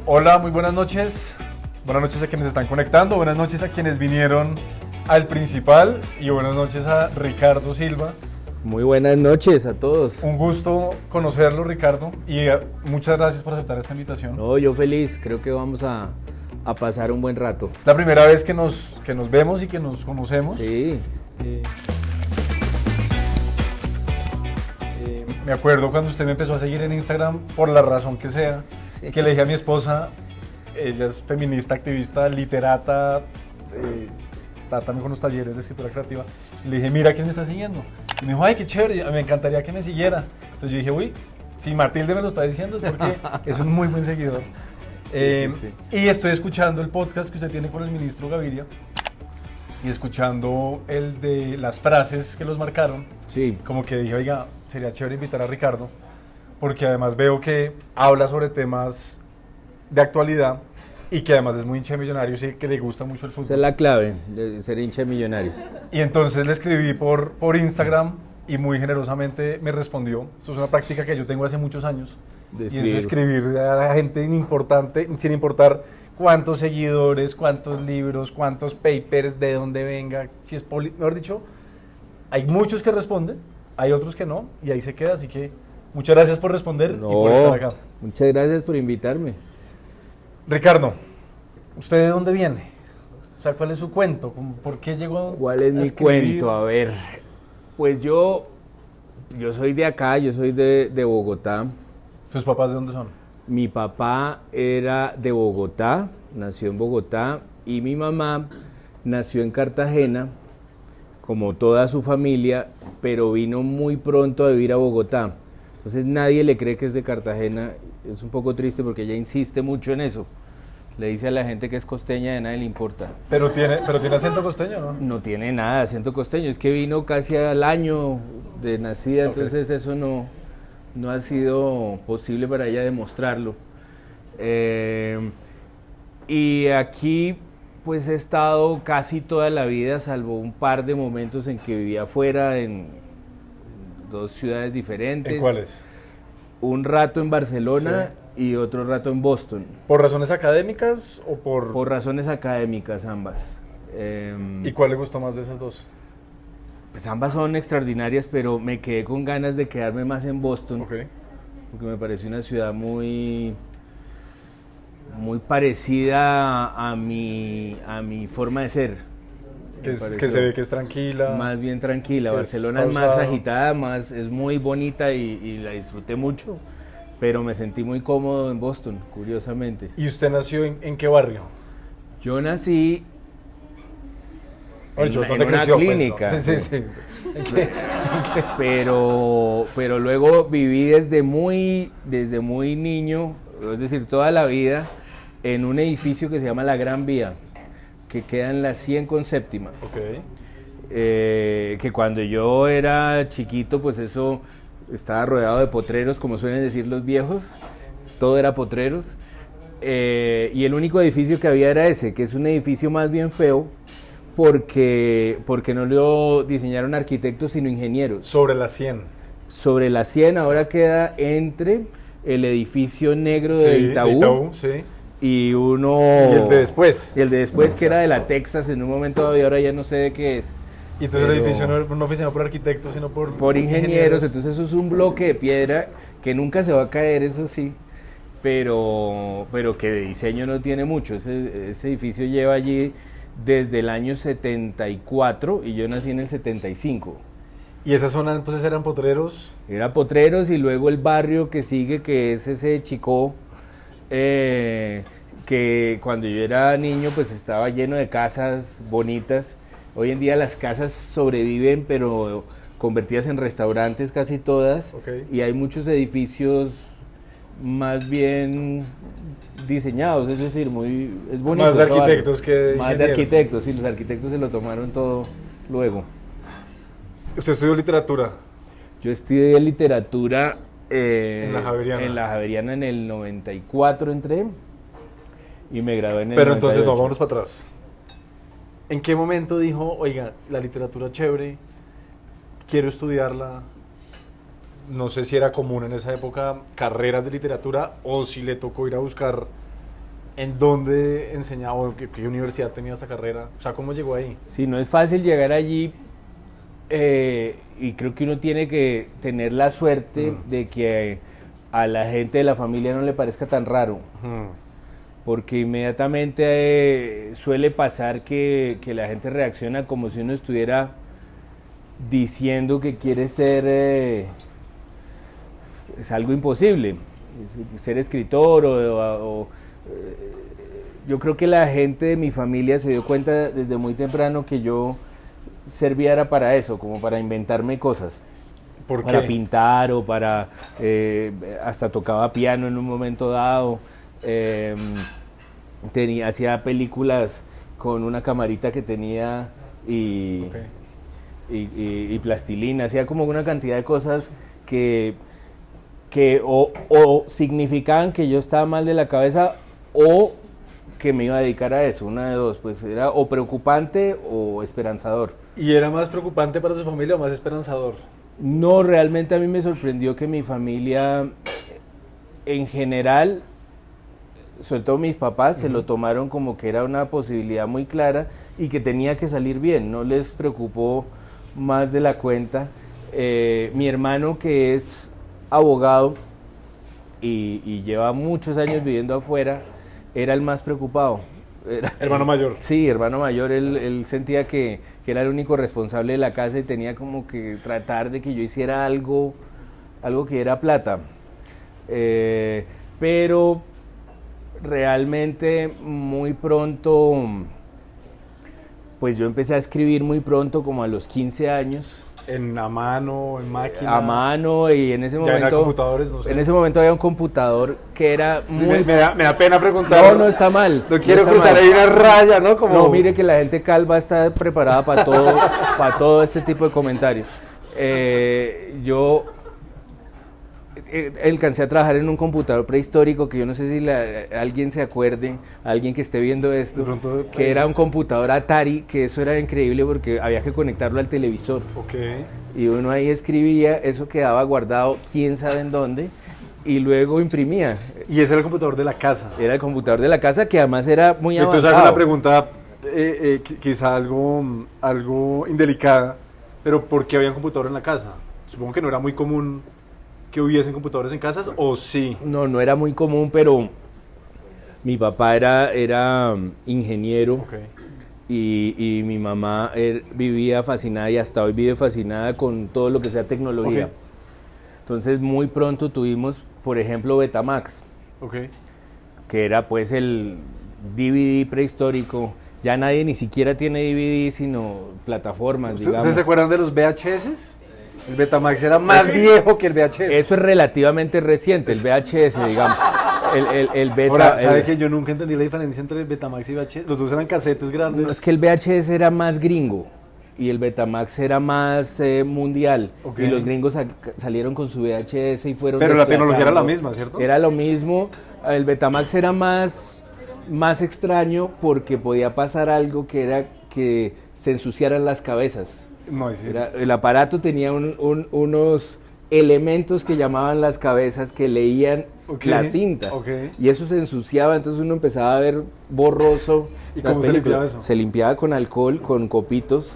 Hola, muy buenas noches. Buenas noches a quienes están conectando, buenas noches a quienes vinieron al principal y buenas noches a Ricardo Silva. Muy buenas noches a todos. Un gusto conocerlo, Ricardo, y muchas gracias por aceptar esta invitación. No, yo feliz, creo que vamos a pasar un buen rato. Es la primera vez que nos vemos y que nos conocemos. Sí. Me acuerdo cuando usted me empezó a seguir en Instagram, por la razón que sea, Sí. que le dije a mi esposa, ella es feminista, activista, literata, está también con los talleres de escritura creativa, y le dije, mira quién me está siguiendo. Y me dijo, ay, qué chévere, me encantaría que me siguiera. Entonces yo dije, uy, si Matilde me lo está diciendo es porque es un muy buen seguidor. Sí. Y estoy escuchando el podcast que usted tiene con el ministro Gaviria y escuchando el de las frases que los marcaron. Sí. Como que dije, oiga, sería chévere invitar a Ricardo, porque además veo que habla sobre temas de actualidad y que además es muy hincha de Millonarios y que le gusta mucho el fútbol. Esa es la clave de ser hincha de Millonarios. Y entonces le escribí por Instagram y muy generosamente me respondió. Esto es una práctica que yo tengo hace muchos años. Y es escribir a la gente importante, sin importar cuántos seguidores, cuántos libros, cuántos papers, de dónde venga, si es mejor dicho, hay muchos que responden, hay otros que no, y ahí se queda, así que muchas gracias por responder y por estar acá. Muchas gracias por invitarme. Ricardo, ¿usted de dónde viene? O sea, ¿cuál es su cuento? ¿Por qué llegó ¿Cuál es a mi escribir? cuento? A ver, pues yo soy de acá, yo soy de Bogotá. ¿Sus papás de dónde son? Mi papá era de Bogotá, nació en Bogotá, y mi mamá nació en Cartagena, como toda su familia, pero vino muy pronto a vivir a Bogotá. Entonces nadie le cree que es de Cartagena. Es un poco triste porque ella insiste mucho en eso. Le dice a la gente que es costeña y a nadie le importa. Pero tiene acento costeño, ¿no? No tiene nada de acento costeño, es que vino casi al año de nacida, Ok. entonces eso no ha sido posible para ella demostrarlo. Y aquí pues he estado casi toda la vida, salvo un par de momentos en que vivía afuera, en dos ciudades diferentes. ¿En cuáles? Un rato en Barcelona y otro rato en Boston, ¿Por razones académicas o por...? por razones académicas ambas. ¿Y cuál le gustó más de esas dos? Pues ambas son extraordinarias, pero me quedé con ganas de quedarme más en Boston, Ok. porque me pareció una ciudad muy parecida a mi forma de ser. Que, Me que pareció se ve que es tranquila. más bien tranquila. que es Barcelona es más pausado. agitada, es muy bonita y la disfruté mucho, pero me sentí muy cómodo en Boston, curiosamente. ¿Y usted nació en qué barrio? Yo nací Oye, en ¿dónde una creció, pues, clínica. no? Sí. pero luego viví desde muy niño, es decir, toda la vida, en un edificio que se llama La Gran Vía, que queda en la 100 con séptima. Ok. Que cuando yo era chiquito, pues eso estaba rodeado de potreros, como suelen decir los viejos, todo era potreros, y el único edificio que había era ese, que es un edificio más bien feo, porque no lo diseñaron arquitectos sino ingenieros. Sobre la 100. Sobre la 100 ahora queda entre el edificio negro de Itaú, sí. y uno... Y el de después. Y el de después, que era de la Texas en un momento dado, y ahora ya no sé de qué es. Y entonces Pero- el edificio no era oficiado por arquitectos, sino por ingenieros, entonces eso es un bloque de piedra que nunca se va a caer, eso sí, pero que de diseño no tiene mucho. Ese edificio lleva allí desde el año 74 y yo nací en el 75. ¿Y esa zona entonces eran potreros? Era Potreros, y luego el barrio que sigue, que es ese Chicó, que cuando yo era niño pues estaba lleno de casas bonitas. Hoy en día las casas sobreviven, pero convertidas en restaurantes casi todas, Ok. y hay muchos edificios más bien diseñados, es decir, es bonito. Más de ese barrio. arquitectos que de Más de ingenieros. arquitectos, sí, los arquitectos se lo tomaron todo luego. ¿Usted estudió literatura? Yo estudié literatura En la Javeriana. En la Javeriana en el 94 entré y me gradué en el Pero entonces, 98. no, vámonos para atrás. ¿En qué momento dijo, oiga, la literatura chévere, quiero estudiarla? No sé si era común en esa época carreras de literatura o si le tocó ir a buscar ¿En dónde enseñaba o qué universidad tenía esa carrera? O sea, ¿cómo llegó ahí? Sí, no es fácil llegar allí y creo que uno tiene que tener la suerte de que a la gente de la familia no le parezca tan raro. Porque inmediatamente suele pasar que la gente reacciona como si uno estuviera diciendo que quiere ser es algo imposible, ser escritor yo creo que la gente de mi familia se dio cuenta desde muy temprano que yo servía era para eso, como para inventarme cosas. ¿Por para qué? pintar o para hasta tocaba piano en un momento dado, hacía películas con una camarita que tenía y plastilina, hacía como una cantidad de cosas que o significaban que yo estaba mal de la cabeza o que me iba a dedicar a eso, una de dos, pues era o preocupante o esperanzador. ¿Y era más preocupante para su familia o más esperanzador? No, realmente a mí me sorprendió que mi familia, en general, sobre todo mis papás, se lo tomaron como que era una posibilidad muy clara y que tenía que salir bien, no les preocupó más de la cuenta. Mi hermano, que es abogado y lleva muchos años viviendo afuera, era el más preocupado. Hermano mayor. Sí, hermano mayor, él sentía que era el único responsable de la casa y tenía como que tratar de que yo hiciera algo que era plata. Pero realmente muy pronto, pues yo empecé a escribir muy pronto, como a los 15 años. A mano, en máquina. A mano, y en ese momento. Ya computadores, no sé. En ese momento había un computador que era muy. Sí, me da pena preguntar. No está mal. No quiero está cruzar mal. ahí una raya, ¿no? Como... No, mire que la gente calva está preparada para todo, para todo este tipo de comentarios. Yo alcancé a trabajar en un computador prehistórico que yo no sé si alguien se acuerde, alguien que esté viendo esto, De pronto, que era un computador Atari, que eso era increíble porque había que conectarlo al televisor. Ok. Y uno ahí escribía, eso quedaba guardado quién sabe en dónde, y luego imprimía. Y ese era el computador de la casa. Era el computador de la casa, que además era muy Entonces avanzado. hago una pregunta, quizá algo indelicada, pero ¿por qué había un computador en la casa? Supongo que no era muy común que hubiesen computadores en casas, ¿o sí? No era muy común, pero mi papá era ingeniero. Ok. Y mi mamá vivía fascinada y hasta hoy vive fascinada con todo lo que sea tecnología. Okay. Entonces muy pronto tuvimos, por ejemplo, Betamax, Ok. que era pues el DVD prehistórico. Ya nadie ni siquiera tiene DVD, sino plataformas, digamos. ¿Ustedes se acuerdan de los VHS? El Betamax era más viejo que el VHS. Eso es relativamente reciente, el VHS, digamos. El beta. Ahora, ¿sabe que yo nunca entendí la diferencia entre el Betamax y VHS? Los dos eran casetes grandes. No, es que el VHS era más gringo y el Betamax era más mundial. Okay. Y los gringos salieron con su VHS y fueron. Pero la tecnología era la misma, ¿cierto? Era lo mismo. El Betamax era más extraño porque podía pasar algo que era que se ensuciaran las cabezas. No, sí. El aparato tenía unos elementos que llamaban las cabezas que leían la cinta. Okay. Y eso se ensuciaba, entonces uno empezaba a ver borroso. ¿Y cómo se limpiaba eso? Se limpiaba con alcohol, con copitos.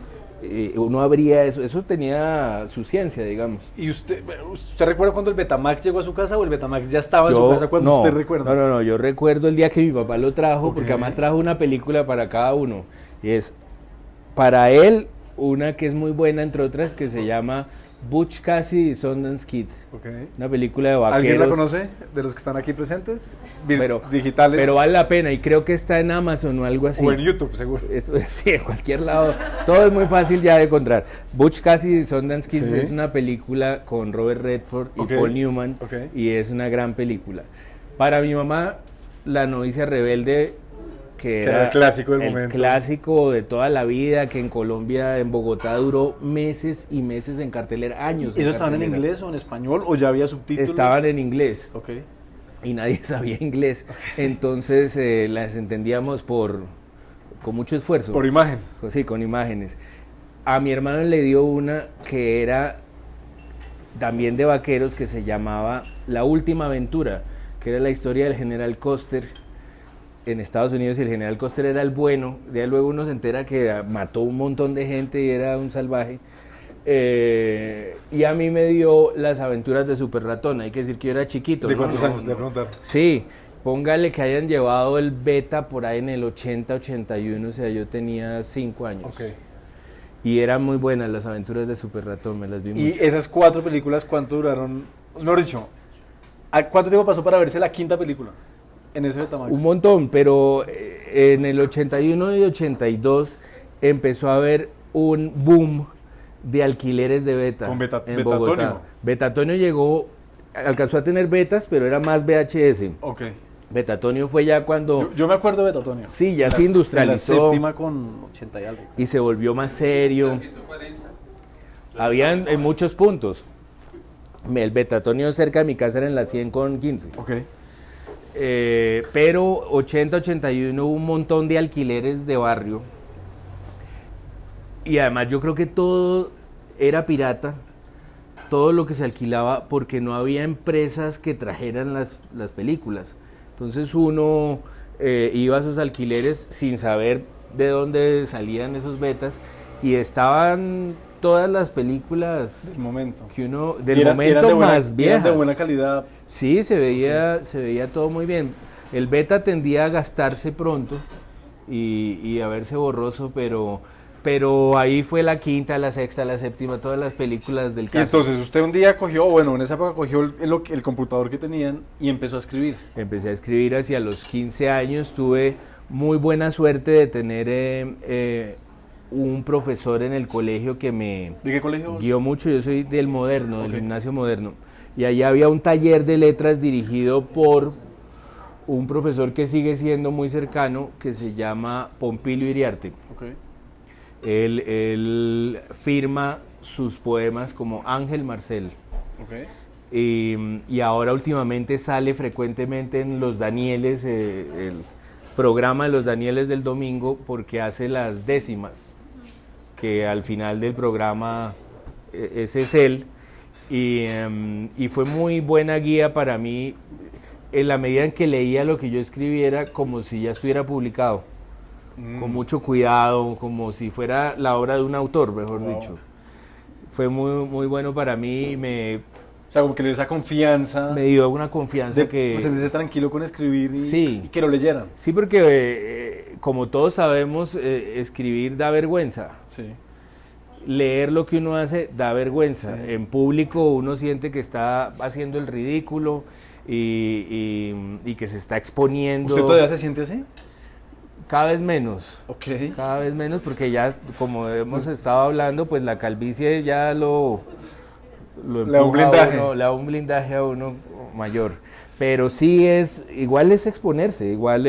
Uno abría eso tenía su ciencia, digamos. ¿Y usted recuerda cuando el Betamax llegó a su casa o el Betamax ya estaba en su casa cuando usted recuerda? No, yo recuerdo el día que mi papá lo trajo, Okay. porque además trajo una película para cada uno. Y es, para él, una que es muy buena, entre otras, que se llama Butch Cassidy y Sundance Kid. Okay. Una película de vaqueros. ¿Alguien la conoce de los que están aquí presentes? Pero, digitales. Pero vale la pena y creo que está en Amazon o algo así. O en YouTube, seguro. Sí, en cualquier lado. Todo es muy fácil ya de encontrar. Butch Cassidy y Sundance Kid es una película con Robert Redford y Paul Newman. Y es una gran película. Para mi mamá, La novicia rebelde, que era el clásico del momento. Clásico de toda la vida, que en Colombia, en Bogotá, duró meses y meses en cartelera, años. ¿Ellos estaban en inglés o en español o ya había subtítulos? Estaban en inglés. Ok. Y nadie sabía inglés. Entonces las entendíamos con mucho esfuerzo. Por imagen. Sí, con imágenes. A mi hermano le dio una que era también de vaqueros, que se llamaba La última aventura, que era la historia del general Custer, en Estados Unidos y el general Custer era el bueno. Ya luego uno se entera que mató un montón de gente y era un salvaje. Y a mí me dio Las aventuras de Super Ratón. Hay que decir que yo era chiquito. ¿De cuántos años? De preguntar. Sí, póngale que hayan llevado el beta por ahí en el 80, 81, o sea, yo tenía 5 años. Okay. Y eran muy buenas Las aventuras de Super Ratón, me las vi mucho. ¿Y esas 4 películas cuánto duraron? Mejor dicho, ¿cuánto tiempo pasó para verse la 5ª película en ese Betamax? Un montón, pero en el 81 y 82 empezó a haber un boom de alquileres de beta con en Bogotá. Betatonio llegó, alcanzó a tener betas, pero era más VHS. Ok. Betatonio fue ya cuando... Yo me acuerdo de Betatonio. Sí, ya se industrializó. La 7ª con 80 y algo. Y se volvió más serio. Habían en muchos puntos. El Betatonio cerca de mi casa era en la 100 con 15. Ok. Pero 80, 81 hubo un montón de alquileres de barrio. Y además yo creo que todo era pirata. Todo lo que se alquilaba porque no había empresas que trajeran las películas. Entonces uno iba a sus alquileres sin saber de dónde salían esos betas y estaban todas las películas del momento que uno momento más viejas. De buena calidad. Sí, se veía todo muy bien. El beta tendía a gastarse pronto y a verse borroso, pero ahí fue la 5ª, la 6ª, la 7ª, todas las películas del caso. Y entonces usted un día cogió, bueno, en esa época cogió el computador que tenían y empezó a escribir. Empecé a escribir hacia los 15 años, tuve muy buena suerte de tener un profesor en el colegio que me ¿De qué colegio? guió mucho. Yo soy del Moderno, del Gimnasio Moderno, y allá había un taller de letras dirigido por un profesor que sigue siendo muy cercano, que se llama Pompilio Iriarte. Okay. Él firma sus poemas como Ángel Marcel. Okay. Y ahora últimamente sale frecuentemente en Los Danieles, el programa de Los Danieles del domingo, porque hace las décimas, que al final del programa ese es él. Y fue muy buena guía para mí en la medida en que leía lo que yo escribiera como si ya estuviera publicado. Con mucho cuidado, como si fuera la obra de un autor, mejor dicho. Fue muy, muy bueno para mí. O sea, como que le dio esa confianza. Me dio una confianza pues sentirse tranquilo con escribir sí. Y que lo leyeran. Sí, porque como todos sabemos, escribir da vergüenza. Sí. Leer lo que uno hace da vergüenza. Sí. En público uno siente que está haciendo el ridículo y que se está exponiendo. ¿Usted todavía se siente así? Cada vez menos. Okay. Cada vez menos porque ya, como hemos estado hablando, pues la calvicie ya lo empuja le da un blindaje a uno mayor. Pero sí igual es exponerse, igual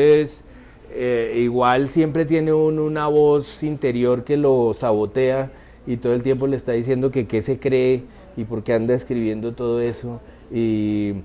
siempre tiene uno una voz interior que lo sabotea y todo el tiempo le está diciendo que qué se cree y por qué anda escribiendo todo eso y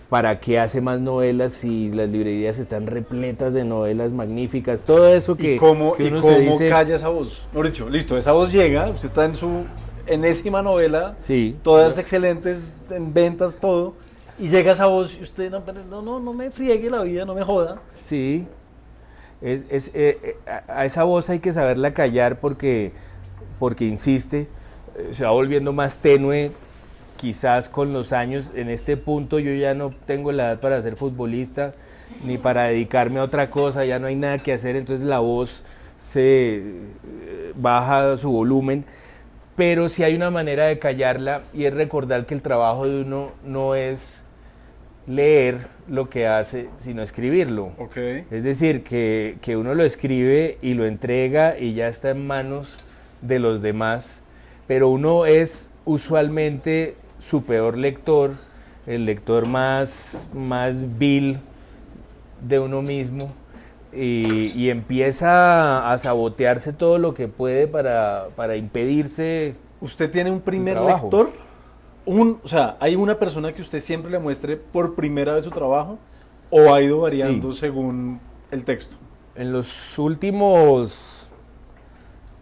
para qué hace más novelas si las librerías están repletas de novelas magníficas, todo eso que uno se dice. ¿Cómo calla esa voz? Mejor dicho, listo, esa voz llega, usted está en su enésima novela, sí, todas excelentes, en ventas, todo, y llega esa voz y usted, no me friegue la vida, no me joda. Sí, a esa voz hay que saberla callar porque insiste, se va volviendo más tenue. Quizás con los años, en este punto yo ya no tengo la edad para ser futbolista ni para dedicarme a otra cosa, ya no hay nada que hacer, entonces la voz se baja su volumen, pero sí hay una manera de callarla y es recordar que el trabajo de uno no es leer lo que hace, sino escribirlo. Okay. Es decir, que uno lo escribe y lo entrega y ya está en manos de los demás, pero uno es usualmente su peor lector, el lector más vil de uno mismo y empieza a sabotearse todo lo que puede para impedirse. ¿Usted tiene un primer lector? O sea, ¿hay una persona que usted siempre le muestre por primera vez su trabajo o ha ido variando según el texto? En los últimos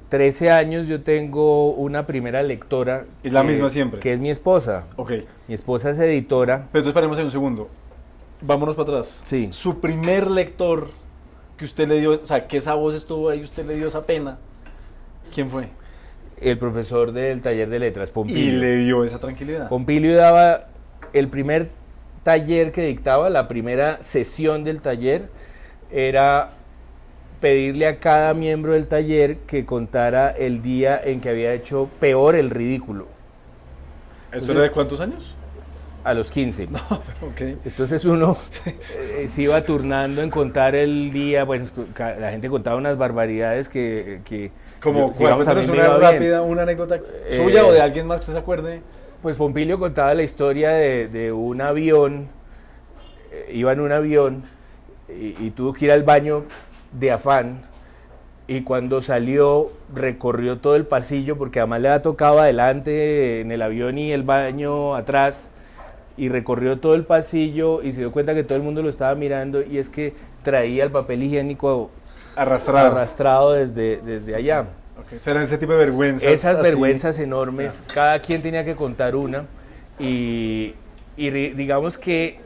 13 años yo tengo una primera lectora. ¿Es la misma siempre? Que es mi esposa. Ok. Mi esposa es editora. Pero entonces paremos en un segundo. vámonos para atrás. Sí. Su primer lector que usted le dio, o sea, que esa voz estuvo ahí, usted le dio esa pena, ¿quién fue? El profesor del taller de letras, Pompilio. Y le dio esa tranquilidad. Pompilio daba el primer taller que dictaba, la primera sesión del taller, era pedirle a cada miembro del taller que contara el día en que había hecho peor el ridículo. ¿Eso era de cuántos años? A los 15. No, okay. Entonces uno se iba turnando en contar el día, bueno, la gente contaba unas barbaridades que como digamos, a mí me iba rápida, una anécdota suya o de alguien más que se acuerde. Pues Pompilio contaba la historia de un avión, iba en un avión y tuvo que ir al baño de afán, y cuando salió recorrió todo el pasillo, porque además le había tocado adelante en el avión y el baño atrás, y recorrió todo el pasillo y se dio cuenta que todo el mundo lo estaba mirando, y es que traía el papel higiénico arrastrado desde allá. Okay. Serán ese tipo de vergüenzas. Esas vergüenzas enormes, cada quien tenía que contar una, y digamos que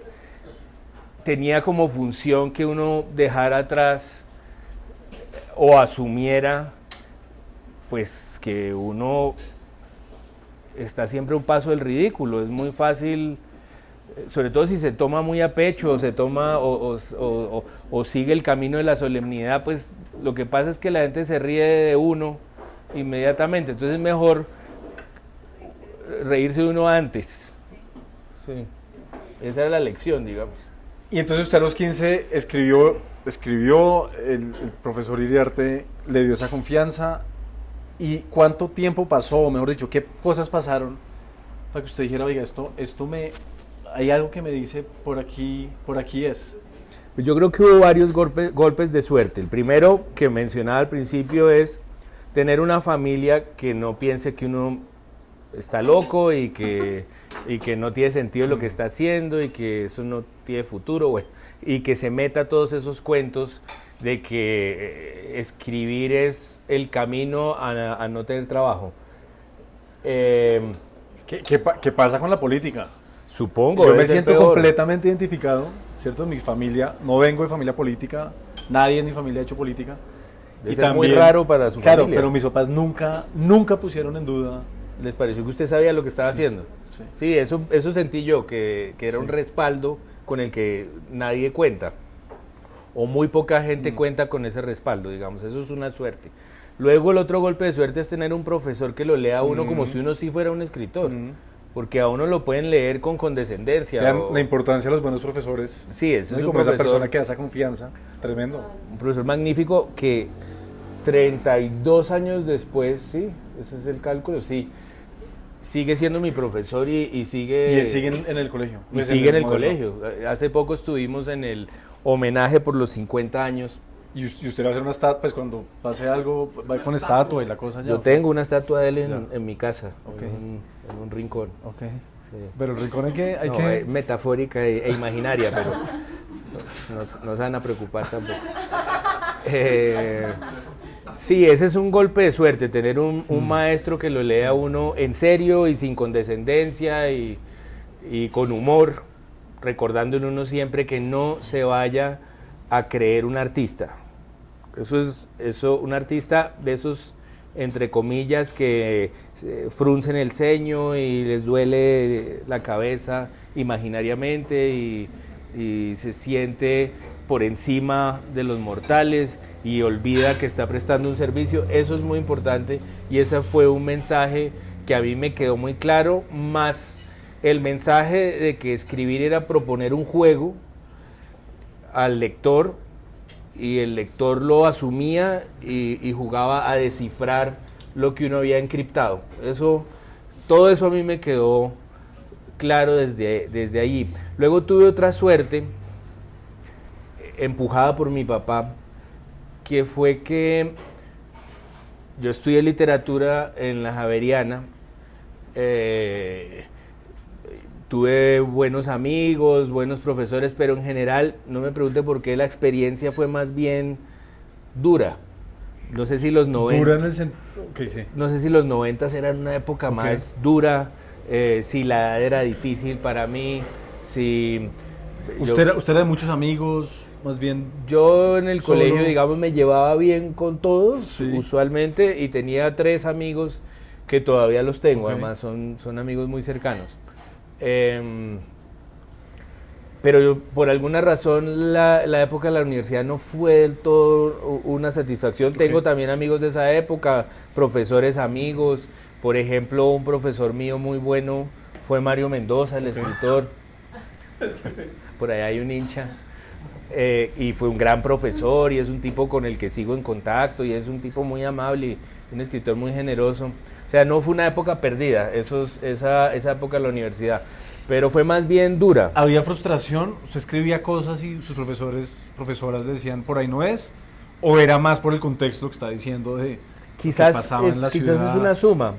tenía como función que uno dejara atrás o asumiera pues que uno está siempre a un paso del ridículo. Es muy fácil, sobre todo si se toma muy a pecho, o se toma o sigue el camino de la solemnidad, pues lo que pasa es que la gente se ríe de uno inmediatamente. Entonces es mejor reírse de uno antes. Sí. Esa era la lección, digamos. Y entonces usted a los 15 escribió el profesor Iriarte le dio esa confianza. ¿Y cuánto tiempo pasó, o mejor dicho, qué cosas pasaron para que usted dijera, oiga, hay algo que me dice por aquí es? Pues yo creo que hubo varios golpes de suerte. El primero que mencionaba al principio es tener una familia que no piense que uno está loco y que no tiene sentido lo que está haciendo y que eso no tiene futuro, bueno, y que se meta todos esos cuentos de que escribir es el camino a no tener trabajo. ¿Qué pasa con la política? Supongo. Yo me siento completamente identificado, ¿cierto? Mi familia, no vengo de familia política, nadie en mi familia ha hecho política. Y también, muy raro para su claro, familia. pero mis papás nunca pusieron en duda. ¿Les pareció que usted sabía lo que estaba haciendo? Sí, eso sentí yo, que era un respaldo con el que nadie cuenta, o muy poca gente cuenta con ese respaldo, digamos. Eso es una suerte. Luego el otro golpe de suerte es tener un profesor que lo lea a uno como si uno sí fuera un escritor, porque a uno lo pueden leer con condescendencia. La importancia de los buenos profesores. Sí, ese es un como profesor, esa persona que da esa confianza, tremendo. Un profesor magnífico que 32 años después, sí, ese es el cálculo, sí, sigue siendo mi profesor y sigue... Y él sigue en el colegio. Y sigue en el colegio. Hace poco estuvimos en el homenaje por los 50 años. ¿Y usted va a hacer una estatua? Pues cuando pase algo, va con estatua y la cosa ya. Yo tengo una estatua de él en mi casa, okay, en un rincón. Okay. Sí. Pero el rincón hay metafórica e imaginaria, pero no se van a preocupar tampoco. Sí, ese es un golpe de suerte, tener un maestro que lo lea a uno en serio y sin condescendencia y con humor, recordándole uno siempre que no se vaya a creer un artista. Un artista de esos, entre comillas, que fruncen el ceño y les duele la cabeza imaginariamente y se siente por encima de los mortales y olvida que está prestando un servicio. Eso es muy importante y ese fue un mensaje que a mí me quedó muy claro, más el mensaje de que escribir era proponer un juego al lector y el lector lo asumía y jugaba a descifrar lo que uno había encriptado. Todo eso a mí me quedó claro desde allí. Luego tuve otra suerte, empujada por mi papá, que fue que yo estudié literatura en la Javeriana, tuve buenos amigos, buenos profesores, pero en general, no me pregunte por qué, la experiencia fue más bien dura. No sé si los 90... Dura en el sentido... Okay, sí. No sé si los 90 eran una época más dura, si la edad era difícil para mí, si ¿Usted era de muchos amigos? Más bien... Yo en el solo... colegio, digamos, me llevaba bien con todos, sí, usualmente, y tenía 3 amigos que todavía los tengo, okay, además son amigos muy cercanos. Pero yo, por alguna razón, la época de la universidad no fue del todo una satisfacción. Okay. Tengo también amigos de esa época, profesores amigos. Por ejemplo, un profesor mío muy bueno fue Mario Mendoza, el okay, escritor. Por ahí hay un hincha. Y fue un gran profesor y es un tipo con el que sigo en contacto y es un tipo muy amable y un escritor muy generoso. O sea, no fue una época perdida, esa época de la universidad, pero fue más bien dura. ¿Había frustración? ¿Usted escribía cosas y sus profesoras le decían por ahí no es? ¿O era más por el contexto que está diciendo de quizás que pasaba en la ciudad?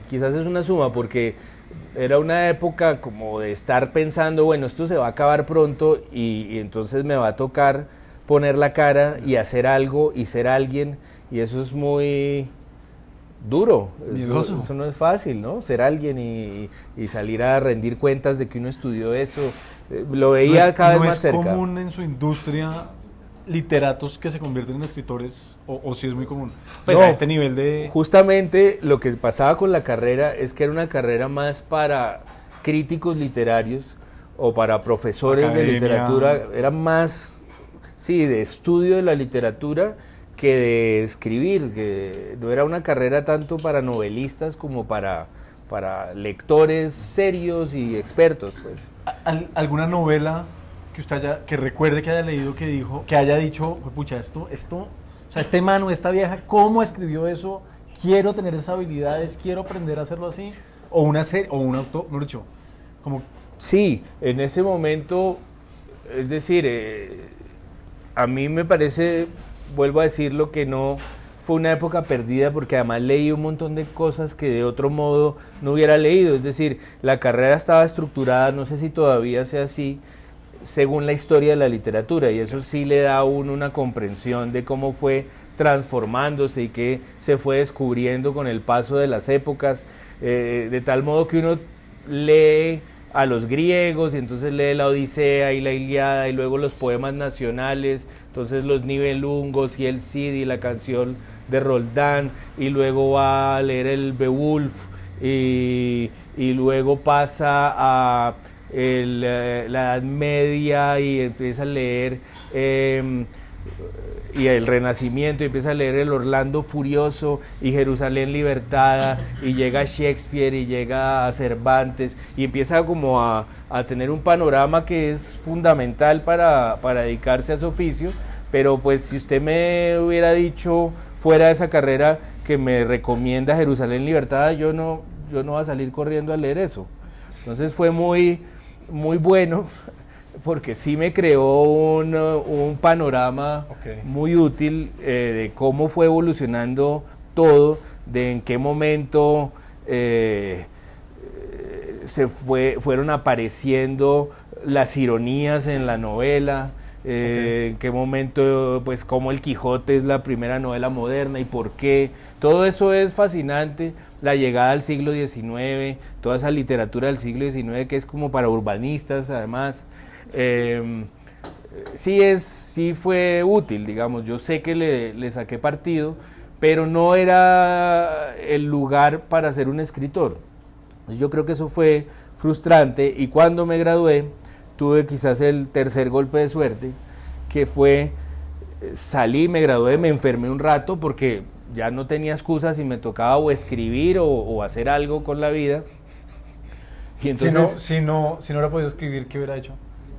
Quizás es una suma, porque era una época como de estar pensando, bueno, esto se va a acabar pronto y entonces me va a tocar poner la cara y hacer algo y ser alguien, y eso es muy duro, eso no es fácil, ¿no? Ser alguien y salir a rendir cuentas de que uno estudió eso, lo veía cada vez más cerca. ¿No es común en su industria literatos que se convierten en escritores, o si es muy común? Pues no, a este nivel de... Justamente lo que pasaba con la carrera es que era una carrera más para críticos literarios o para profesores academia, de literatura, era más, sí, de estudio de la literatura que de escribir, que no era una carrera tanto para novelistas como para lectores serios y expertos, pues. ¿Alguna novela que usted que recuerde que haya leído, que haya dicho, pucha, esto, o sea, este man o esta vieja, ¿cómo escribió eso? Quiero tener esas habilidades, quiero aprender a hacerlo así, o una serie, o un autor, mejor dicho, como... Sí, en ese momento, es decir, a mí me parece, vuelvo a decirlo, que no fue una época perdida, porque además leí un montón de cosas que de otro modo no hubiera leído, es decir, la carrera estaba estructurada, no sé si todavía sea así, según la historia de la literatura, y eso sí le da a uno una comprensión de cómo fue transformándose y qué se fue descubriendo con el paso de las épocas, de tal modo que uno lee a los griegos y entonces lee la Odisea y la Ilíada y luego los poemas nacionales, entonces los Nibelungos y el Cid y la canción de Roldán, y luego va a leer el Beowulf y luego pasa a la Edad Media y empieza a leer y el Renacimiento, y empieza a leer el Orlando Furioso y Jerusalén Libertada, y llega Shakespeare y llega a Cervantes y empieza como a tener un panorama que es fundamental para dedicarse a su oficio. Pero pues si usted me hubiera dicho fuera de esa carrera que me recomienda Jerusalén Libertada, yo no voy a salir corriendo a leer eso. Entonces fue muy bueno, porque sí me creó un panorama muy útil de cómo fue evolucionando todo, de en qué momento fueron apareciendo las ironías en la novela, en qué momento, pues, cómo el Quijote es la primera novela moderna y por qué. Todo eso es fascinante. La llegada al siglo XIX, toda esa literatura del siglo XIX que es como para urbanistas, además, sí fue útil, digamos. Yo sé que le saqué partido, pero no era el lugar para ser un escritor. Yo creo que eso fue frustrante, y cuando me gradué tuve quizás el tercer golpe de suerte, que fue, salí, me gradué, me enfermé un rato porque ya no tenía excusas y me tocaba o escribir o hacer algo con la vida. Y entonces, si no hubiera podido escribir, ¿qué hubiera hecho?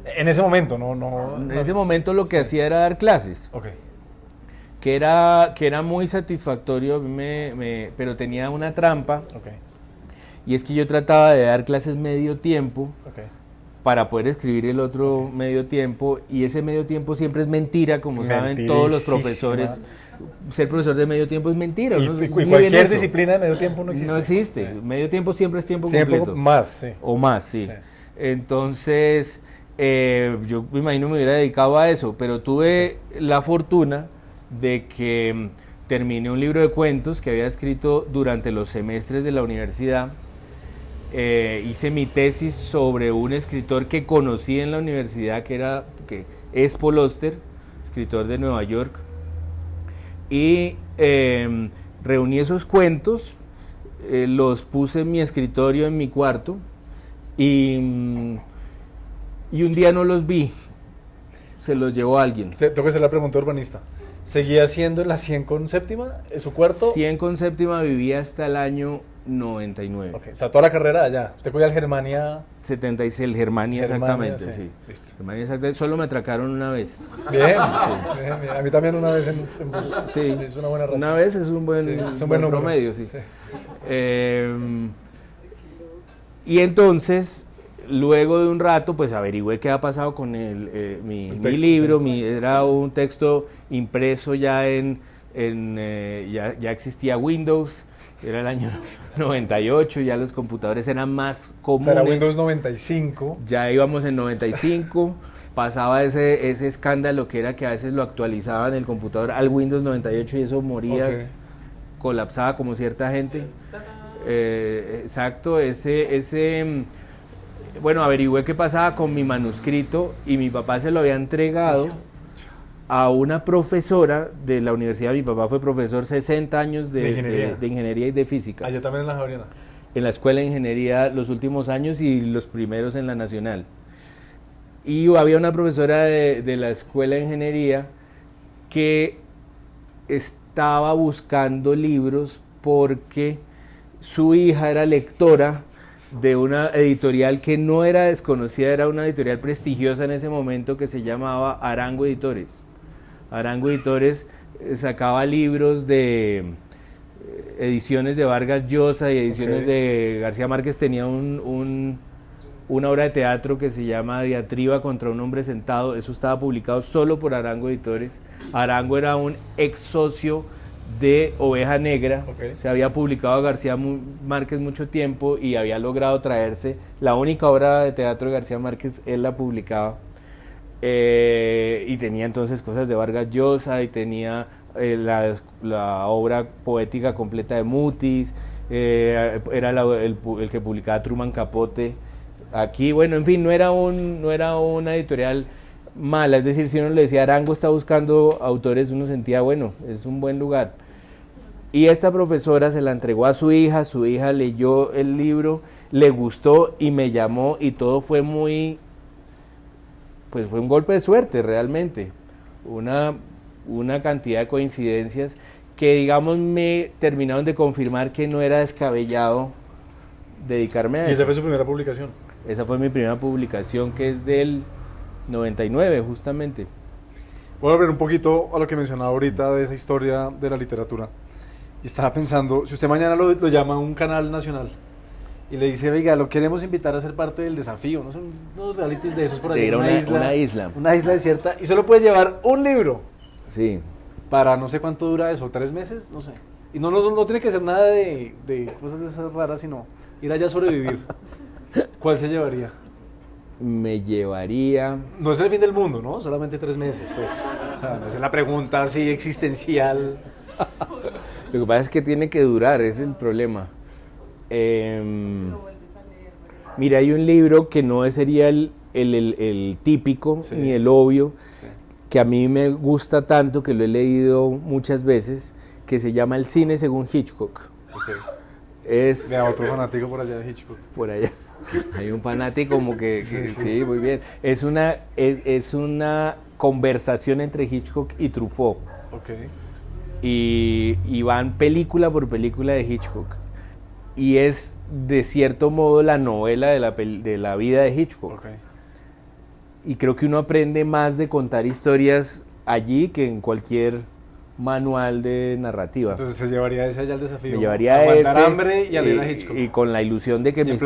En ese momento, En ese momento lo que hacía era dar clases. Okay. Que era muy satisfactorio, pero tenía una trampa. Okay. Y es que yo trataba de dar clases medio tiempo. Okay. Para poder escribir el otro medio tiempo, y ese medio tiempo siempre es mentira, como saben todos los profesores. Ser profesor de medio tiempo es mentira. Y cualquier disciplina de medio tiempo no existe. No existe. Medio tiempo siempre es tiempo completo. Más, sí. O más, sí. Entonces, yo me imagino me hubiera dedicado a eso, pero tuve la fortuna de que terminé un libro de cuentos que había escrito durante los semestres de la universidad, hice mi tesis sobre un escritor que conocí en la universidad, que es Paul Auster, escritor de Nueva York, y reuní esos cuentos, los puse en mi escritorio, en mi cuarto, y un día no los vi, se los llevó alguien. Tengo que hacer la pregunta urbanista. ¿Seguía siendo en la 100 con séptima? ¿En su cuarto? 100 con séptima vivía hasta el año 99. Okay. O sea, toda la carrera allá. ¿Usted cogía el Germania? 76, el Germania, exactamente, sí. Germania, exactamente. Solo me atracaron una vez. Bien, sí. Bien. A mí también una vez sí. Es una buena racha. Una vez es un buen, sí, buen promedio, sí. Y entonces, luego de un rato, pues averigüé qué ha pasado con mi texto, libro. Sí. Era un texto impreso ya ya existía Windows. Era el año 98, ya los computadores eran más comunes. Era Windows 95. Ya íbamos en 95, pasaba ese escándalo que era que a veces lo actualizaban el computador al Windows 98 y eso moría, colapsaba como cierta gente. Exacto, bueno, averigüé qué pasaba con mi manuscrito y mi papá se lo había entregado a una profesora de la universidad. Mi papá fue profesor 60 años de ingeniería y de física. ¿Allá también en la Javeriana? En la escuela de ingeniería los últimos años y los primeros en la nacional. Y había una profesora de la escuela de ingeniería que estaba buscando libros porque su hija era lectora de una editorial que no era desconocida, era una editorial prestigiosa en ese momento que se llamaba Arango Editores. Arango Editores sacaba libros de ediciones de Vargas Llosa y ediciones de García Márquez. Tenía una obra de teatro que se llama Diatriba contra un hombre sentado. Eso estaba publicado solo por Arango Editores. Arango era un ex socio de Oveja Negra. Se había publicado a García Márquez mucho tiempo y había logrado traerse la única obra de teatro de García Márquez, él la publicaba. Y tenía entonces cosas de Vargas Llosa y tenía la obra poética completa de Mutis, era el que publicaba Truman Capote aquí. Bueno, en fin, no era una editorial mala, es decir, si uno le decía Arango está buscando autores, uno sentía, bueno, es un buen lugar. Y esta profesora se la entregó a su hija leyó el libro, le gustó y me llamó y todo fue pues fue un golpe de suerte realmente, una cantidad de coincidencias que digamos me terminaron de confirmar que no era descabellado dedicarme a eso. ¿Y esa fue su primera publicación? Esa fue mi primera publicación, que es del 99 justamente. Voy a volver un poquito a lo que mencionaba ahorita de esa historia de la literatura. Y estaba pensando, si usted mañana lo llama a un canal nacional y le dice, oiga, lo queremos invitar a ser parte del desafío, no son unos realities de esos por ahí, una isla desierta, y solo puede llevar un libro. Sí. Para no sé cuánto dura eso, 3 meses, no sé. Y no tiene que ser nada de cosas de esas raras, sino ir allá a sobrevivir. ¿Cuál se llevaría? Me llevaría... No es el fin del mundo, ¿no? Solamente 3 meses, pues. O sea, no es la pregunta así existencial. Lo que pasa es que tiene que durar, ese es el problema. Mira, hay un libro que no sería el típico, sí, ni el obvio, sí, que a mí me gusta tanto, que lo he leído muchas veces, que se llama El cine según Hitchcock. Vea, otro fanático por allá de Hitchcock. Por allá. Hay un fanático como que sí, muy bien. Es una conversación entre Hitchcock y Truffaut. Y van película por película de Hitchcock. Y es, de cierto modo, la novela de la vida de Hitchcock. Y creo que uno aprende más de contar historias allí que en cualquier manual de narrativa. Entonces se llevaría ese allá al desafío. Me llevaría ese hambre y a leer a Hitchcock. Y con la ilusión de que mis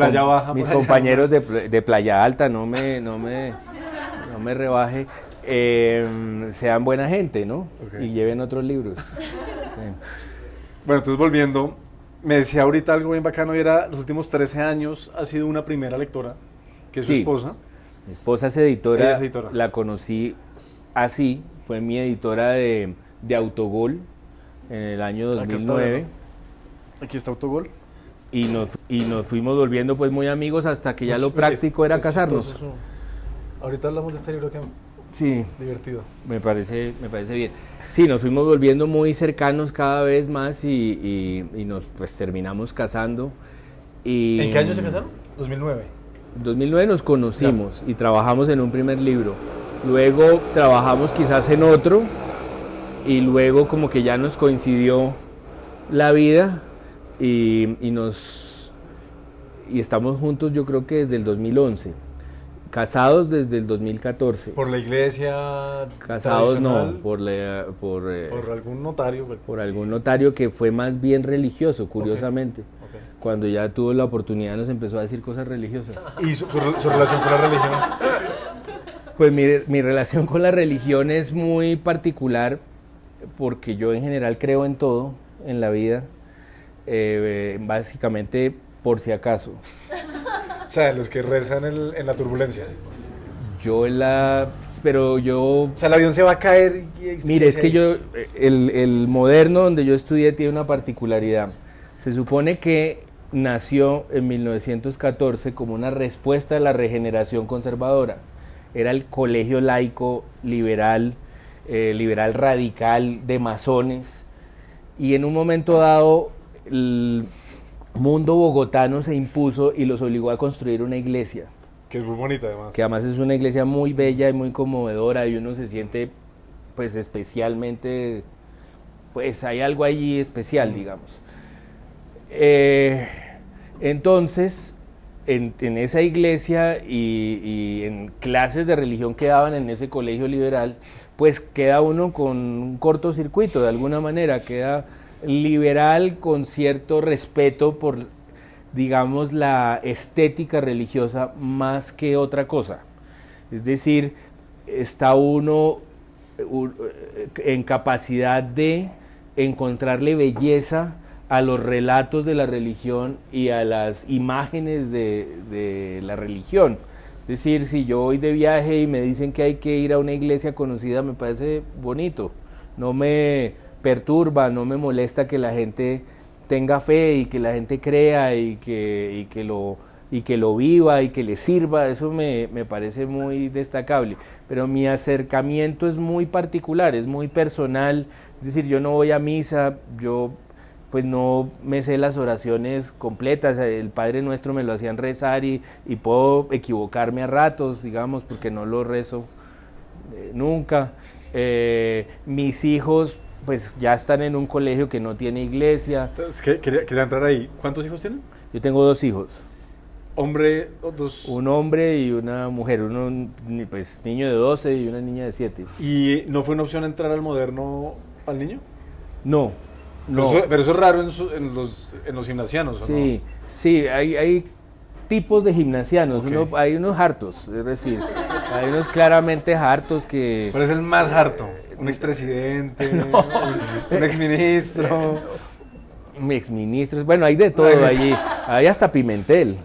compañeros de Playa Alta no me rebaje, sean buena gente, ¿no? Y lleven otros libros. Sí. Bueno, entonces volviendo, me decía ahorita algo bien bacano, y era los últimos 13 años ha sido una primera lectora, que es su esposa. Mi esposa es editora. Ella es editora. La conocí así, fue mi editora de Autogol en el año 2009. Aquí está Autogol. y nos fuimos volviendo pues muy amigos hasta que ya lo práctico era casarnos. Ahorita hablamos de este libro que sí, divertido. Me parece bien. Sí, nos fuimos volviendo muy cercanos cada vez más y nos pues terminamos casando. Y ¿En qué año se casaron? 2009. En 2009 nos conocimos y trabajamos en un primer libro. Luego trabajamos quizás en otro y luego como que ya nos coincidió la vida y estamos juntos yo creo que desde el 2011. Casados desde el 2014. ¿Por la iglesia? Casados no, por algún notario. Por algún notario que fue más bien religioso, curiosamente. Okay. Cuando ya tuvo la oportunidad nos empezó a decir cosas religiosas. ¿Y su relación con la religión? Pues mi relación con la religión es muy particular porque yo en general creo en todo en la vida, básicamente por si acaso. O sea, los que rezan en la turbulencia. Pero yo... O sea, el avión se va a caer. Mire, es que el moderno donde yo estudié tiene una particularidad. Se supone que nació en 1914 como una respuesta a la regeneración conservadora. Era el colegio laico, liberal radical de masones. Y en un momento dado, el mundo bogotano se impuso y los obligó a construir una iglesia. Que es muy bonita además. Que además es una iglesia muy bella y muy conmovedora y uno se siente pues especialmente, pues hay algo allí especial, digamos. Entonces, en esa iglesia y en clases de religión que daban en ese colegio liberal, pues queda uno con un cortocircuito de alguna manera, queda liberal con cierto respeto por, digamos, la estética religiosa más que otra cosa. Es decir, está uno en capacidad de encontrarle belleza a los relatos de la religión y a las imágenes de la religión. Es decir, si yo voy de viaje y me dicen que hay que ir a una iglesia conocida, me parece bonito, no me perturba, no me molesta que la gente tenga fe y que la gente crea y que lo viva y que le sirva, eso me parece muy destacable. Pero mi acercamiento es muy particular, es muy personal, es decir, yo no voy a misa, yo pues no me sé las oraciones completas, el Padre Nuestro me lo hacían rezar y puedo equivocarme a ratos, digamos, porque no lo rezo nunca. Mis hijos pues ya están en un colegio que no tiene iglesia. Entonces, quería entrar ahí. ¿Cuántos hijos tienen? Yo tengo 2 hijos. ¿Hombre o dos? Un hombre y una mujer, uno pues niño de 12 y una niña de 7. ¿Y no fue una opción entrar al moderno al niño? No. Pero eso es raro en los gimnasianos, ¿o sí, no? Sí, hay tipos de gimnasianos, Okay. Hay unos hartos, es decir, hay unos claramente hartos que... ¿Cuál es el más harto? ¿Un expresidente? No. ¿Un exministro? Exministros, bueno, hay de todo allí, hay hasta Pimentel.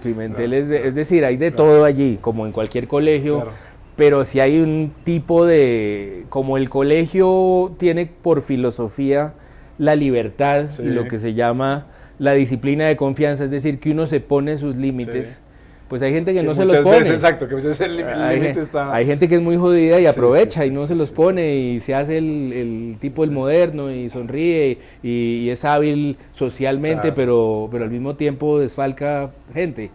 Pimentel es decir, hay de todo allí, como en cualquier colegio. Claro. Pero si hay un tipo de, como el colegio tiene por filosofía la libertad y lo que se llama la disciplina de confianza, es decir, que uno se pone sus límites, pues hay gente que no se los pone. Exacto, que a veces el límite está... Hay gente que es muy jodida y aprovecha y no se los pone y se hace el tipo el moderno y sonríe y es hábil socialmente, claro. pero al mismo tiempo desfalca gente.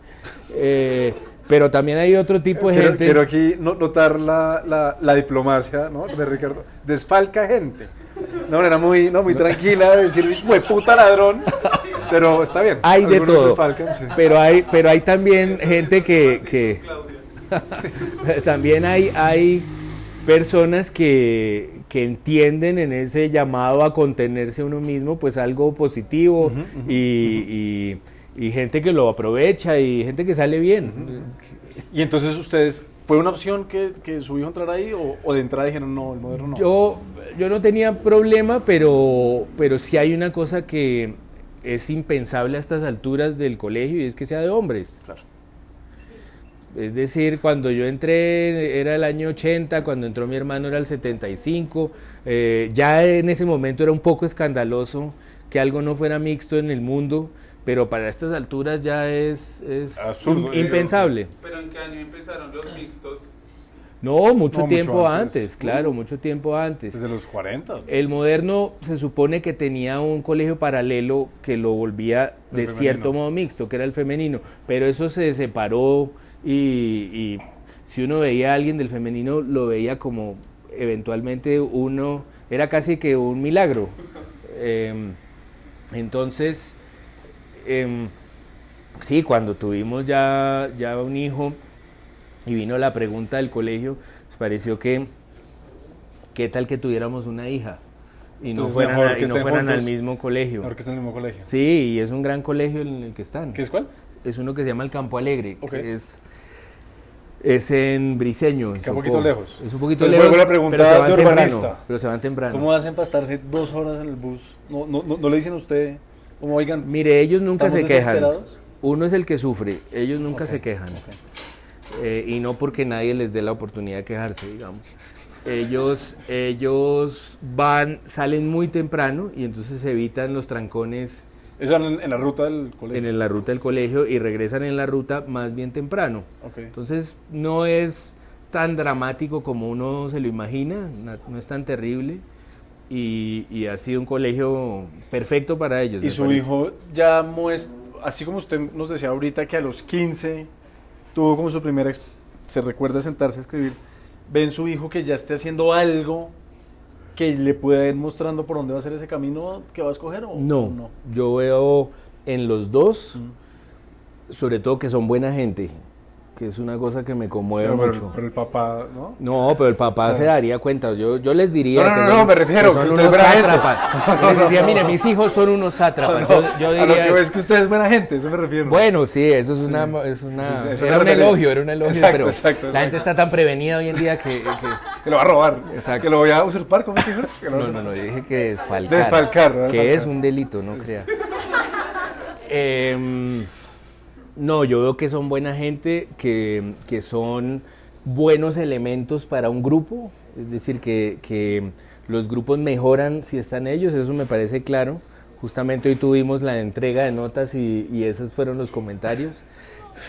Pero también hay otro tipo de gente... Quiero aquí notar la diplomacia, ¿no?, de Ricardo. Desfalca gente. De manera muy tranquila, de decir, puta ladrón, pero está bien. Hay de todo, sí. pero hay también gente que también hay personas que entienden en ese llamado a contenerse a uno mismo, pues algo positivo, y gente que lo aprovecha y gente que sale bien. Y entonces ustedes, ¿fue una opción que su hijo entrara ahí o de entrada dijeron no, el moderno no? Yo no tenía problema, pero sí hay una cosa que es impensable a estas alturas del colegio y es que sea de hombres. Claro. Es decir, cuando yo entré era el año 80, cuando entró mi hermano era el 75, ya en ese momento era un poco escandaloso que algo no fuera mixto en el mundo. pero para estas alturas ya es absurdo, impensable. ¿Pero en qué año empezaron los mixtos? No, mucho No, tiempo mucho antes, antes. claro, mucho tiempo antes. Desde los 40. El moderno se supone que tenía un colegio paralelo que lo volvía El de femenino. cierto modo mixto, que era el femenino, pero eso se separó y si uno veía a alguien del femenino lo veía como eventualmente era casi que un milagro. Entonces, sí, cuando tuvimos ya un hijo y vino la pregunta del colegio, nos pareció que qué tal que tuviéramos una hija y no Entonces, mejor que estén fueran al juntos. mismo colegio. Ahora que están en el mismo colegio. Sí, y es un gran colegio en el que están. ¿Qué es cuál? Es uno que se llama el Campo Alegre, Ok. que es en Briseño. en Queda un Sopó. poquito lejos. Es un poquito Entonces, lejos, vuelvo a la pregunta pero se van de temprano. urbanista. Pero se van temprano. ¿Cómo hacen para estarse 2 horas en el bus? ¿No le dicen a usted, como oigan, Mire, ellos nunca se estamos quejan. desesperados? Uno es el que sufre, ellos nunca Ok, se quejan. ok. Y no porque nadie les dé la oportunidad de quejarse, digamos. Ellos salen muy temprano y entonces evitan los trancones Eso en la ruta del colegio. en la ruta del colegio y regresan en la ruta más bien temprano. Ok. Entonces no es tan dramático como uno se lo imagina, no es tan terrible y ha sido un colegio perfecto para ellos. Y me su parece. hijo ya muestra, así como usted nos decía ahorita que a los 15 tuvo como su primera, se recuerda sentarse a escribir, ven su hijo que ya esté haciendo algo que le pueda ir mostrando por dónde va a ser ese camino que va a escoger o No, yo veo en los dos, sobre todo que son buena gente, que es una cosa que me conmueve mucho. Pero el papá, ¿no? No, pero el papá Sí. se daría cuenta. Yo les diría No, no, que no, son, me refiero que son que usted es unos buena gente. sátrapas. Yo les diría, mire, mis hijos son unos sátrapas. Yo a lo diría que eso. es que usted es buena gente, eso me refiero. Bueno, sí, eso es una, Sí, eso era me un refería. elogio, Exacto, pero exacto, la gente está tan prevenida hoy en día que Que lo va a robar. Exacto. Que lo voy a usurpar, ¿cómo es que dijo? Que lo va a no, usurpar. yo dije que desfalcar. Desfalcar, ¿no? Que Desfalcar. es un delito, no crea. No, yo veo que son buena gente, que son buenos elementos para un grupo, es decir, que los grupos mejoran si están ellos, eso me parece claro. Justamente hoy tuvimos la entrega de notas y esos fueron los comentarios.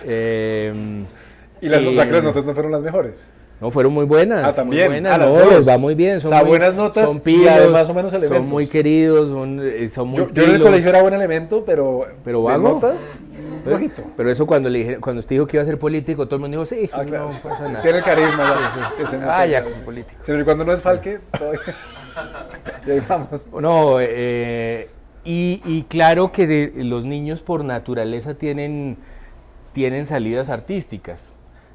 Y o sea, que las notas no fueron las mejores. No, fueron muy buenas. Ah, también. Muy buenas, Ah, las no, dos. les va muy bien. Son O sea, muy, buenas notas son y pilos, además o menos elementos. son muy queridos, son muy Yo en el pilos. colegio era buen elemento, pero Pero de vago. notas, flojito. Pero eso cuando usted dijo que iba a ser político, todo el mundo dijo, sí, Ah, claro. no pasa nada. Tiene el carisma. Sí, ya. sí. Que se Ah, nota. ya, como político. Pero y cuando no es Falque, todavía. Y ahí vamos. No, y claro que los niños por naturaleza tienen salidas artísticas,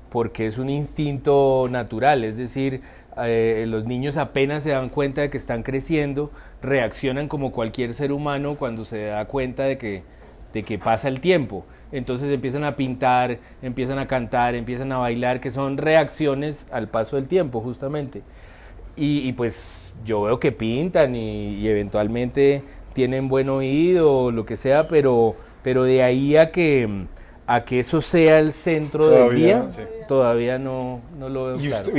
porque es un instinto natural, es decir, los niños apenas se dan cuenta de que están creciendo, reaccionan como cualquier ser humano cuando se da cuenta de que pasa el tiempo. Entonces empiezan a pintar, empiezan a cantar, empiezan a bailar, que son reacciones al paso del tiempo, justamente. Y pues yo veo que pintan y eventualmente tienen buen oído, lo que sea, pero de ahí a que eso sea el centro del Todavía, día, sí. todavía no lo veo Y, claro.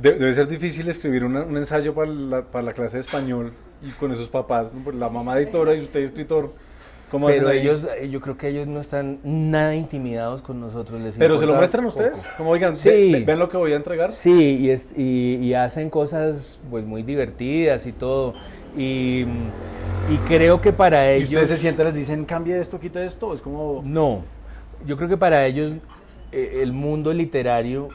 debe ser difícil escribir un ensayo para la clase de español y con esos papás, ¿no? Pues la mamá editora y usted escritor. ¿Cómo Pero hacen ahí? yo creo que ellos no están nada intimidados con nosotros. ¿Pero se lo importa muestran poco. ustedes? Como oigan, Sí. ven lo que voy a entregar. Sí, y hacen cosas pues muy divertidas y todo. Y creo que para Y ellos... ustedes se sientan y les dicen, cambie esto, quita esto. Es como... No, yo creo que para ellos el mundo literario,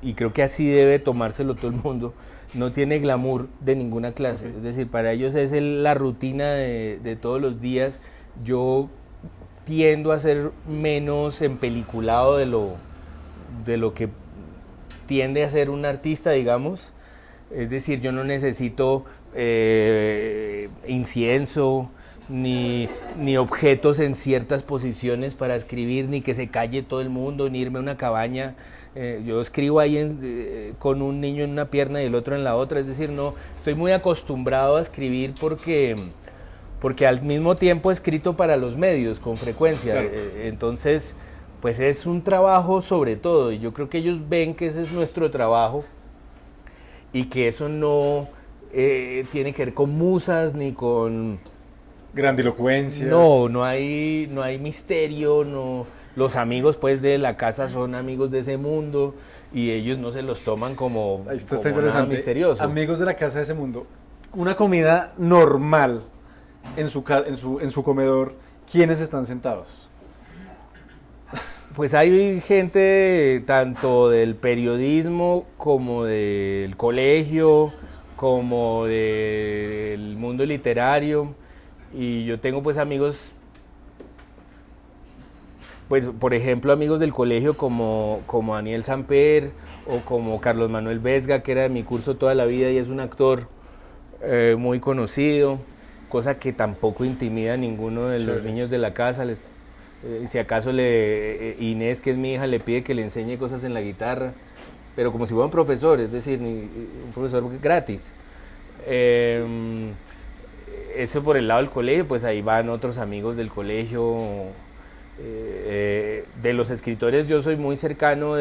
y creo que así debe tomárselo todo el mundo, no tiene glamour de ninguna clase. Ok. Es decir, para ellos es la rutina de todos los días. Yo tiendo a ser menos empeliculado de lo que tiende a ser un artista, digamos. Es decir, yo no necesito incienso, ni objetos en ciertas posiciones para escribir, ni que se calle todo el mundo, ni irme a una cabaña. Yo escribo ahí con un niño en una pierna y el otro en la otra. Es decir, no, estoy muy acostumbrado a escribir porque al mismo tiempo he escrito para los medios con frecuencia. Claro. Entonces, pues es un trabajo sobre todo, y yo creo que ellos ven que ese es nuestro trabajo y que eso no tiene que ver con musas ni con Grandilocuencias. No hay misterio, no. Los amigos pues de la casa son amigos de ese mundo y ellos no se los toman como, Esto está como nada interesante. misterioso. Amigos de la casa de ese mundo. Una comida normal en su comedor, ¿quiénes están sentados? Pues hay gente tanto del periodismo como del colegio, como del mundo literario, y yo tengo pues amigos, pues por ejemplo amigos del colegio como Daniel Samper o como Carlos Manuel Vesga, que era de mi curso toda la vida y es un actor muy conocido, cosa que tampoco intimida a ninguno de los niños de la casa. Si acaso Inés, que es mi hija, le pide que le enseñe cosas en la guitarra, pero como si fuera un profesor, es decir, un profesor gratis. Eso por el lado del colegio, pues ahí van otros amigos del colegio. De los escritores yo soy muy cercano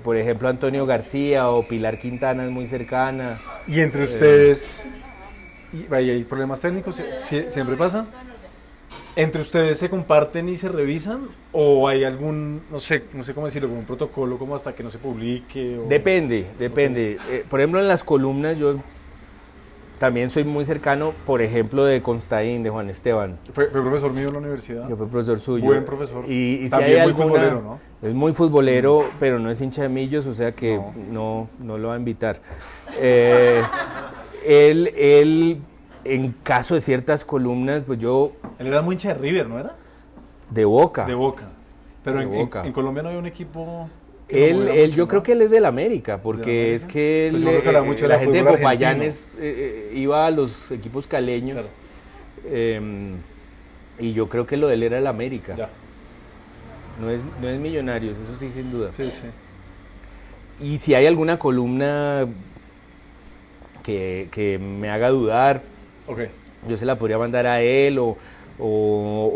por ejemplo, Antonio García o Pilar Quintana es muy cercana. Y entre ustedes, ¿hay problemas técnicos? ¿Siempre pasa? ¿Entre ustedes se comparten y se revisan? ¿O hay algún, no sé cómo decirlo, como un protocolo como hasta que no se publique? O... Depende. Por ejemplo, en las columnas yo también soy muy cercano, por ejemplo, de Constaín, de Juan Esteban. Fue profesor mío en la universidad. Yo fui profesor suyo. Buen profesor. Y si también hay muy futbolero, ¿no? Es muy futbolero, pero no es hincha de Millos, o sea que no lo va a invitar. Él, en caso de ciertas columnas, pues yo... Él era muy hincha de River, ¿no era? De Boca. De Boca. Pero de Boca. En Colombia no había un equipo... Yo creo que él es del América, porque es que, pues la gente de Popayanes iba a los equipos caleños, claro. Y yo creo que lo de él era el América. Ya. No es Millonarios, eso sí, sin duda. Sí. Y si hay alguna columna que me haga dudar, yo se la podría mandar a él o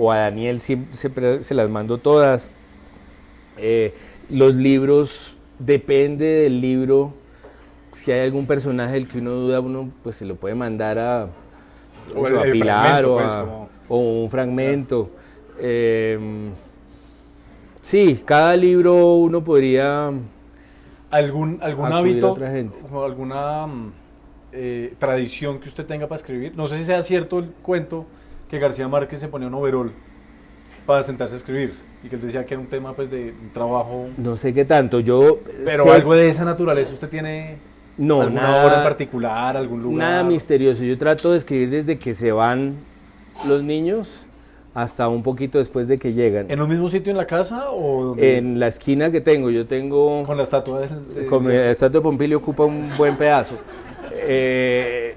a Daniel, siempre se las mando todas. Los libros, depende del libro. Si hay algún personaje del que uno duda, uno pues se lo puede mandar a Pilar o un fragmento. Sí, cada libro uno podría... ¿Algún hábito, otra gente. alguna tradición que usted tenga para escribir? No sé si sea cierto el cuento que García Márquez se ponía un overol para sentarse a escribir y que él decía que era un tema pues de un trabajo... No sé qué tanto, Pero algo de esa naturaleza, ¿usted tiene alguna nada, obra en particular, algún lugar? Nada misterioso, yo trato de escribir desde que se van los niños hasta un poquito después de que llegan. ¿En un mismo sitio en la casa o dónde? En la esquina que tengo, yo tengo... Con la estatua Con la estatua de Pompilio ocupa un buen pedazo.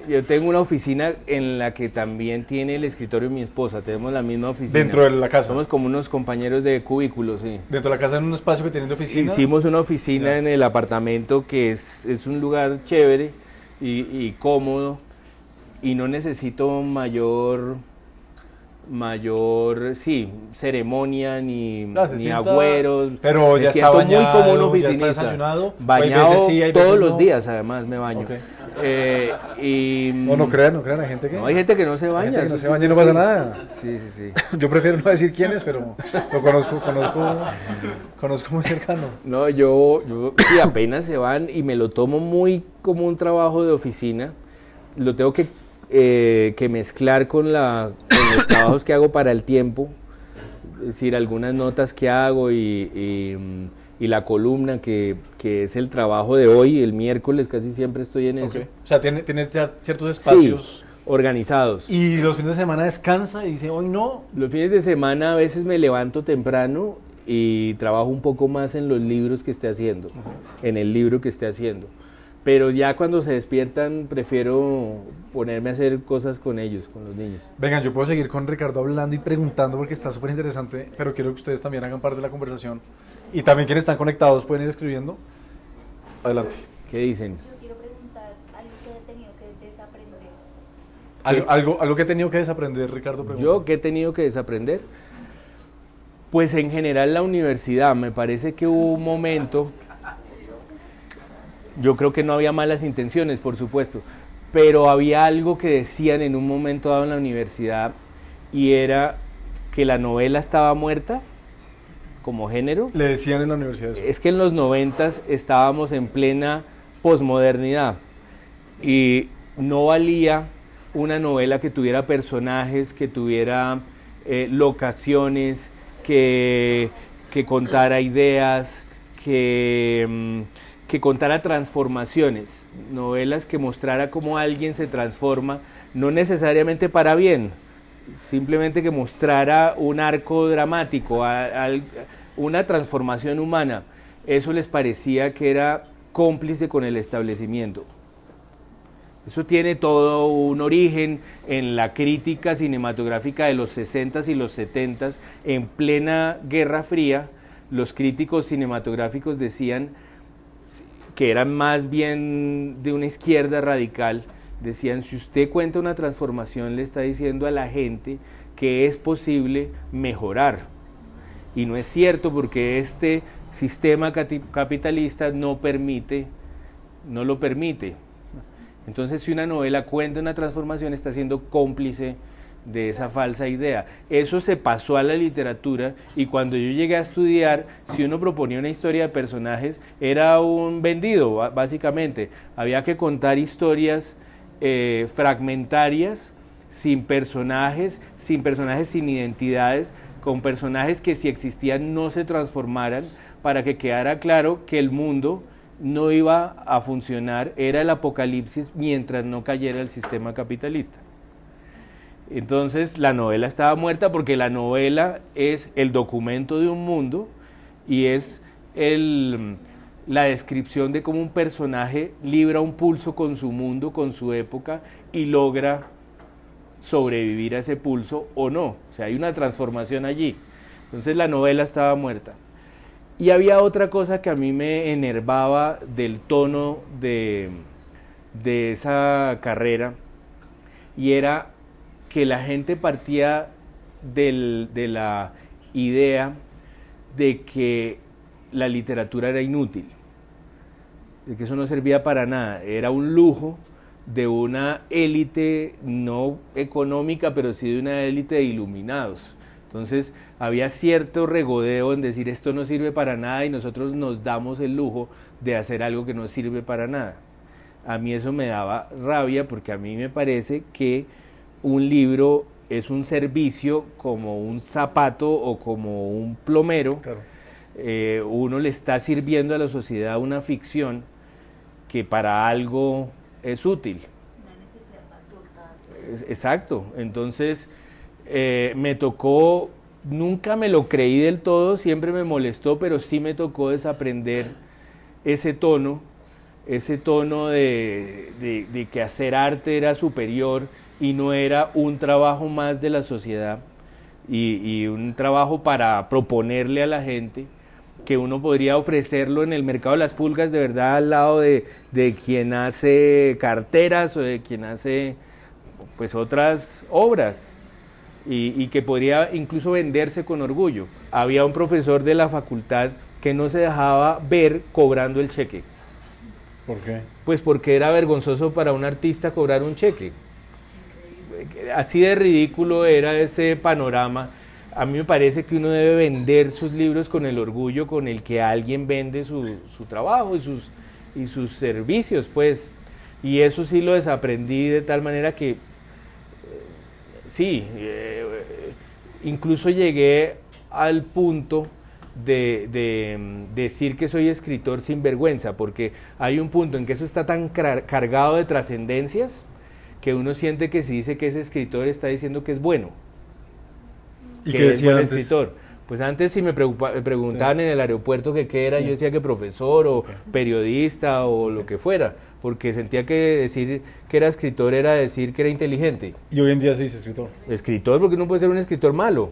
Yo tengo una oficina en la que también tiene el escritorio de mi esposa, tenemos la misma oficina. ¿Dentro de la casa? Somos como unos compañeros de cubículos, sí. ¿Dentro de la casa en un espacio que tiene de oficina? Hicimos una oficina en el apartamento que es un lugar chévere y cómodo y no necesito mayor ceremonia ni agüeros. Pero ya está bañado, muy como un oficinista. Ya está desayunado. Bañado sí, todos los días, además me baño. Okay. No crean, hay gente que... No, hay gente que no se baña. Hay gente que no se baña y no pasa nada. Sí. Yo prefiero no decir quién es, pero lo conozco muy cercano. No, yo sí, apenas se van y me lo tomo muy como un trabajo de oficina. Lo tengo que mezclar con los trabajos que hago para el tiempo, es decir, algunas notas que hago y la columna que es el trabajo de hoy, el miércoles casi siempre estoy en eso. O sea, tiene ciertos espacios... Sí, organizados. ¿Y los fines de semana descansa y dice, hoy no? Los fines de semana a veces me levanto temprano y trabajo un poco más en los libros que esté haciendo, en el libro que esté haciendo. Pero ya cuando se despiertan prefiero ponerme a hacer cosas con ellos, con los niños. Vengan, yo puedo seguir con Ricardo hablando y preguntando porque está súper interesante, pero quiero que ustedes también hagan parte de la conversación. Y también quienes están conectados pueden ir escribiendo. Adelante. ¿Qué dicen? Yo quiero preguntar algo que he tenido que desaprender. ¿Algo que he tenido que desaprender, Ricardo? Pregunta. ¿Yo qué he tenido que desaprender? Pues en general la universidad. Me parece que hubo un momento... Yo creo que no había malas intenciones, por supuesto, pero había algo que decían en un momento dado en la universidad y era que la novela estaba muerta como género. Le decían en la universidad eso. Es que en los 90s estábamos en plena posmodernidad y no valía una novela que tuviera personajes, que tuviera locaciones, que contara ideas, que contara transformaciones, novelas que mostrara cómo alguien se transforma, no necesariamente para bien, simplemente que mostrara un arco dramático, una transformación humana. Eso les parecía que era cómplice con el establecimiento. Eso tiene todo un origen en la crítica cinematográfica de los 60s y los 70s, en plena Guerra Fría. Los críticos cinematográficos decían que eran más bien de una izquierda radical, decían, si usted cuenta una transformación, le está diciendo a la gente que es posible mejorar. Y no es cierto, porque este sistema capitalista no lo permite. Entonces, si una novela cuenta una transformación, está siendo cómplice de esa falsa idea. Eso se pasó a la literatura, y cuando yo llegué a estudiar, si uno proponía una historia de personajes, era un vendido, básicamente. Había que contar historias fragmentarias, sin personajes, sin identidades, con personajes que si existían no se transformaran, para que quedara claro que el mundo no iba a funcionar, era el apocalipsis mientras no cayera el sistema capitalista. Entonces la novela estaba muerta, porque la novela es el documento de un mundo y es la descripción de cómo un personaje libra un pulso con su mundo, con su época, y logra sobrevivir a ese pulso o no. O sea, hay una transformación allí. Entonces la novela estaba muerta. Y había otra cosa que a mí me enervaba del tono de esa carrera, y era que la gente partía de la idea de que la literatura era inútil, de que eso no servía para nada, era un lujo de una élite no económica, pero sí de una élite de iluminados. Entonces había cierto regodeo en decir esto no sirve para nada, y nosotros nos damos el lujo de hacer algo que no sirve para nada. A mí eso me daba rabia, porque a mí me parece que un libro es un servicio como un zapato o como un plomero. Claro. Uno le está sirviendo a la sociedad una ficción que para algo es útil. Una necesidad básica. Exacto. Entonces me tocó, nunca me lo creí del todo, siempre me molestó, pero sí me tocó desaprender ese tono de que hacer arte era superior y no era un trabajo más de la sociedad, y un trabajo para proponerle a la gente que uno podría ofrecerlo en el mercado de las pulgas, de verdad, al lado de quien hace carteras o de quien hace pues otras obras, y que podría incluso venderse con orgullo. Había un profesor de la facultad que no se dejaba ver cobrando el cheque. ¿Por qué? Pues porque era vergonzoso para un artista cobrar un cheque. Así de ridículo era ese panorama. A mí me parece que uno debe vender sus libros con el orgullo con el que alguien vende su trabajo y sus servicios, pues. Y eso sí lo desaprendí, de tal manera que incluso llegué al punto de decir que soy escritor sin vergüenza, porque hay un punto en que eso está tan cargado de trascendencias que uno siente que si dice que es escritor está diciendo que es bueno. ¿Y que qué es decía buen antes? escritor. Pues antes si me preguntaban en el aeropuerto que qué era, yo decía que profesor o periodista o lo que fuera, porque sentía que decir que era escritor era decir que era inteligente. Y hoy en día se dice escritor. Escritor, porque no puede ser un escritor malo.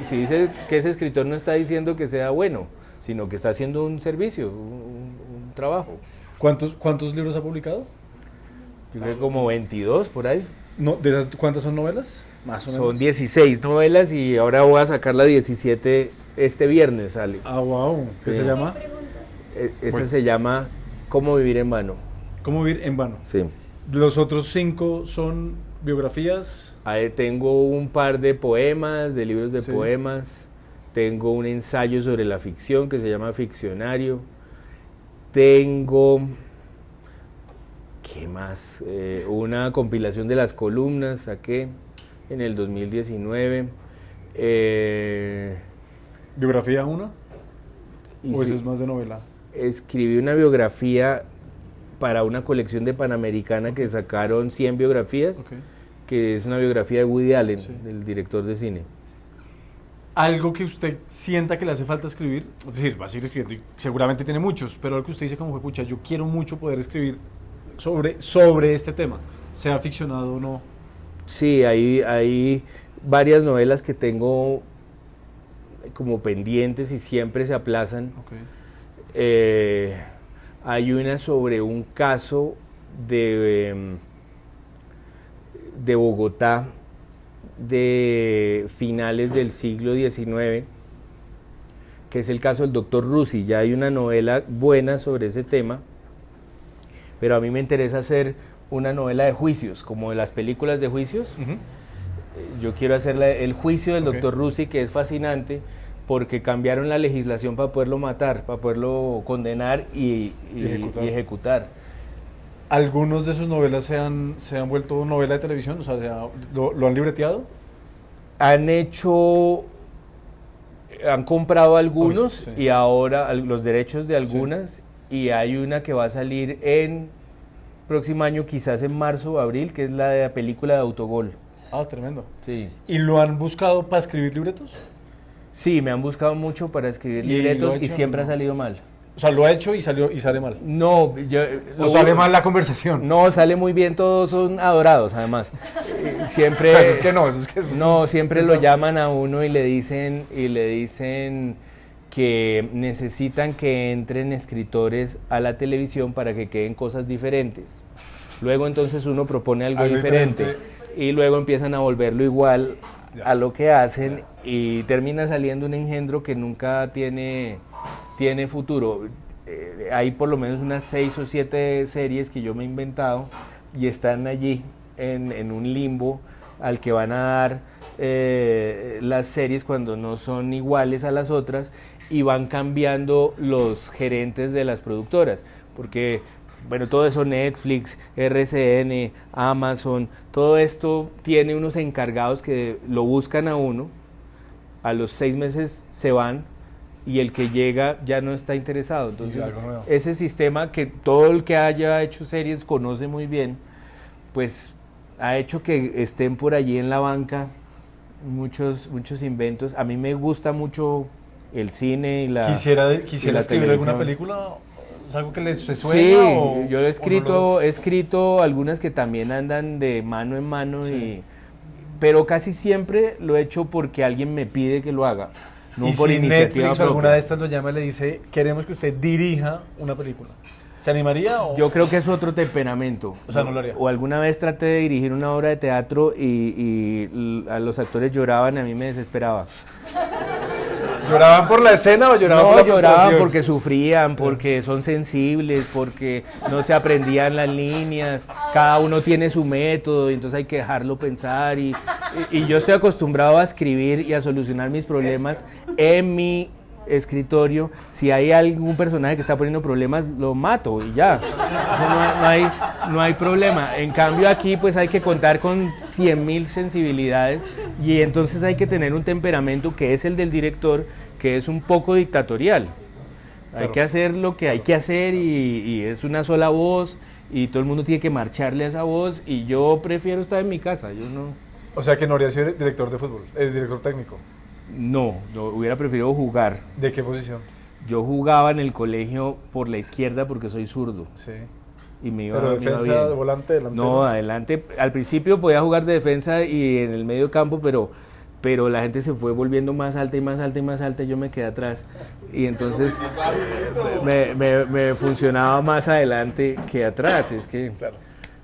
Si dice que es escritor no está diciendo que sea bueno, sino que está haciendo un servicio, un trabajo. ¿Cuántos libros ha publicado? Yo creo que como 22 por ahí. No, ¿de esas cuántas son novelas? Más o menos. Son 16 novelas y ahora voy a sacar la 17 este viernes sale. Ah, wow. ¿Qué se llama? Esa se llama ¿Cómo vivir en vano? ¿Cómo vivir en vano? Sí. Los otros 5 son biografías. Ahí tengo un par de poemas, de libros de Sí. poemas. Tengo un ensayo sobre la ficción que se llama Ficcionario. Tengo, ¿qué más? Una compilación de las columnas, saqué en el 2019. ¿Biografía 1? ¿O eso Hice- es más de novela? Escribí una biografía para una colección de Panamericana que sacaron 100 biografías, Ok. que es una biografía de Woody Allen, Sí. del director de cine. Algo que usted sienta que le hace falta escribir, es decir, va a seguir escribiendo y seguramente tiene muchos, pero algo que usted dice como, pucha, yo quiero mucho poder escribir sobre este tema, sea ficcionado o no. Sí, hay varias novelas que tengo como pendientes y siempre se aplazan. Ok. Hay una sobre un caso de Bogotá de finales del siglo XIX, que es el caso del doctor Rusi. Ya hay una novela buena sobre ese tema, pero a mí me interesa hacer una novela de juicios, como de las películas de juicios. Yo quiero hacer el juicio del Ok. doctor Rusi, que es fascinante, porque cambiaron la legislación para poderlo matar, para poderlo condenar y ejecutar. ¿Algunos de sus novelas se han vuelto novela de televisión? O sea, ¿lo han libreteado? Han comprado algunos Sí. y ahora los derechos de algunas, y hay una que va a salir en próximo año, quizás en marzo o abril, que es la de la película de Autogol. Ah, tremendo. Sí. ¿Y lo han buscado para escribir libretos? Sí, me han buscado mucho para escribir ¿Y lo libretos ha y hecho? siempre ha salido mal. O sea, lo ha hecho y sale mal. No, ¿O sale mal la conversación? No, sale muy bien, todos son adorados, además. Siempre. O sea, eso es que no, eso es que... No, siempre lo llaman a uno y le dicen que necesitan que entren escritores a la televisión para que queden cosas diferentes. Luego entonces uno propone algo diferente y luego empiezan a volverlo igual a lo que hacen y termina saliendo un engendro que nunca tiene futuro. Hay por lo menos unas 6 o 7 series que yo me he inventado y están allí en un limbo al que van a dar las series cuando no son iguales a las otras, y van cambiando los gerentes de las productoras, porque bueno, todo eso, Netflix, RCN, Amazon, todo esto tiene unos encargados que lo buscan a uno, a los 6 meses se van y el que llega ya no está interesado. Entonces, ese sistema que todo el que haya hecho series conoce muy bien, pues ha hecho que estén por allí en la banca muchos inventos. A mí me gusta mucho el cine y la ¿Quisiera la escribir televisión. alguna película? ¿Es algo que les sueña? Sí, o, yo he o he escrito algunas que también andan de mano en mano, Sí. pero casi siempre lo he hecho porque alguien me pide que lo haga, no y por si iniciativa Netflix o propia. alguna de estas lo llama y le dice, queremos que usted dirija una película, ¿se animaría? O? Yo creo que es otro temperamento. O sea, no lo haría. O alguna vez traté de dirigir una obra de teatro y a los actores lloraban, a mí me desesperaba. ¿Lloraban por la escena o lloraban por la lloraban frustración? porque sufrían, porque son sensibles, porque no se aprendían las líneas, cada uno tiene su método, y entonces hay que dejarlo pensar, y yo estoy acostumbrado a escribir y a solucionar mis problemas en mi escritorio. Si hay algún personaje que está poniendo problemas, lo mato y ya. Eso no hay problema. En cambio aquí pues hay que contar con 100.000 sensibilidades, y entonces hay que tener un temperamento que es el del director, que es un poco dictatorial. Hay que hacer lo que hay que hacer, y es una sola voz y todo el mundo tiene que marcharle a esa voz, y yo prefiero estar en mi casa. Yo no... O sea, que no haría ser director de fútbol, director técnico. No, hubiera preferido jugar. ¿De qué posición? Yo jugaba en el colegio por la izquierda porque soy zurdo. Sí. Y me iba, ¿Pero me iba defensa, bien. de volante, delantero? No, adelante. Al principio podía jugar de defensa y en el medio campo, pero la gente se fue volviendo más alta y más alta y más alta, y yo me quedé atrás. Y entonces me funcionaba más adelante que atrás. Es que Claro.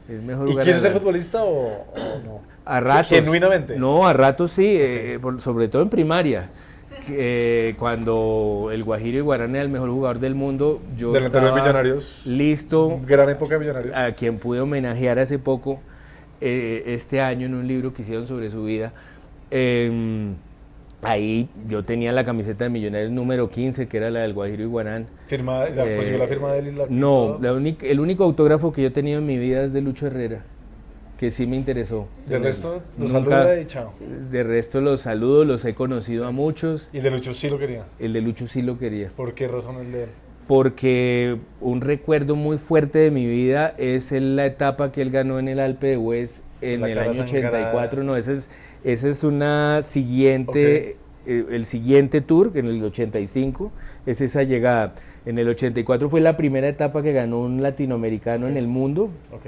es mejor ¿Y jugar quieres ser adelante. futbolista o no? A ratos. ¿Genuinamente? No, a ratos sí, sobre todo en primaria. Cuando el Guajiro Iguarán era el mejor jugador del mundo, yo Delantero de estaba Millonarios. listo, Gran época de Millonarios. a quien pude homenajear hace poco, este año en un libro que hicieron sobre su vida. Ahí yo tenía la camiseta de Millonarios número 15, que era la del Guajiro Iguarán. Firma, consiguió la firma de él y la No, todo. el único autógrafo que yo he tenido en mi vida es de Lucho Herrera, que sí me interesó. De resto, los Nunca- saluda y chao. De resto los saludo, los he conocido a muchos. Y el de Lucho sí lo quería. El de Lucho sí lo quería. ¿Por qué razón el de él? Porque un recuerdo muy fuerte de mi vida es la etapa que él ganó en el Alpe de Huez en La el cara año sangrada. 84. No, esa es una siguiente, el siguiente tour, que en el 85 es esa llegada. En el 84 fue la primera etapa que ganó un latinoamericano en el mundo, Ok.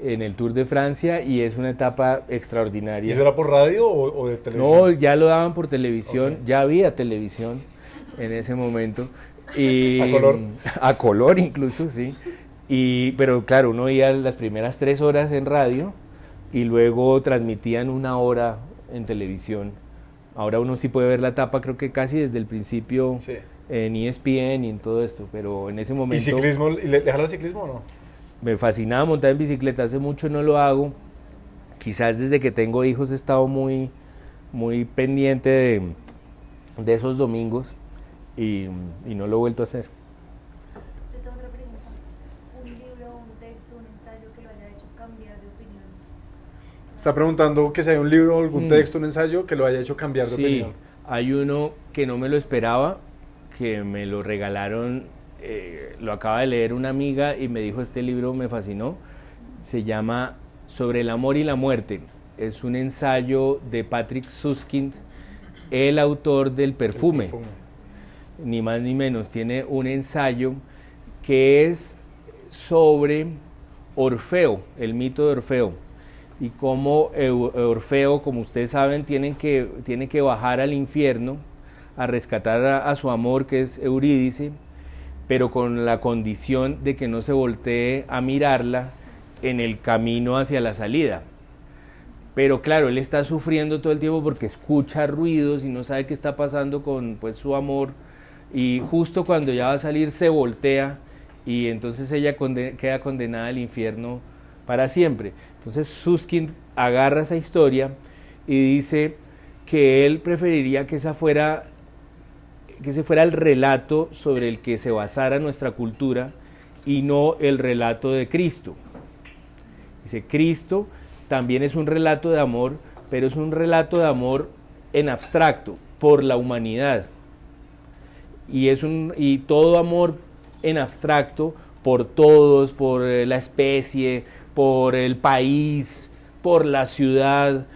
en el Tour de Francia, y es una etapa ¿Y extraordinaria. eso era por radio o de televisión? No, ya lo daban por televisión, Ok. ya había televisión en ese momento. Y, ¿A color? A color incluso, sí. Pero claro, uno oía las primeras 3 horas en radio y luego transmitían 1 hora en televisión. Ahora uno sí puede ver la etapa, creo que casi desde el principio Sí. en ESPN y en todo esto, pero en ese ¿Y momento ciclismo? ¿Y le jala el ciclismo o no? me fascinaba montar en bicicleta. Hace mucho no lo hago. Quizás desde que tengo hijos he estado muy, muy pendiente de esos domingos y no lo he vuelto a hacer. Yo tengo otra pregunta. ¿Un libro, un texto, un ensayo que lo haya hecho cambiar de opinión? Está preguntando que si hay un libro, algún Mm. texto, un ensayo que lo haya hecho cambiar de Sí, opinión. hay uno que no me lo esperaba, que me lo regalaron, lo acaba de leer una amiga y me dijo: este libro me fascinó. Se llama Sobre el amor y la muerte. Es un ensayo de Patrick Suskind, el autor del Perfume. Ni más ni menos. Tiene un ensayo que es sobre Orfeo, el mito de Orfeo, y cómo Orfeo, como ustedes saben, tiene que bajar al infierno a rescatar a su amor, que es Eurídice, pero con la condición de que no se voltee a mirarla en el camino hacia la salida. Pero claro, él está sufriendo todo el tiempo porque escucha ruidos y no sabe qué está pasando con, pues, su amor, y justo cuando ya va a salir se voltea y entonces ella queda condenada al infierno para siempre. Entonces Suskind agarra esa historia y dice que él preferiría que ese fuera el relato sobre el que se basara nuestra cultura y no el relato de Cristo. Dice: Cristo también es un relato de amor, pero es un relato de amor en abstracto, por la humanidad. Y todo amor en abstracto, por todos, por la especie, por el país, por la ciudad,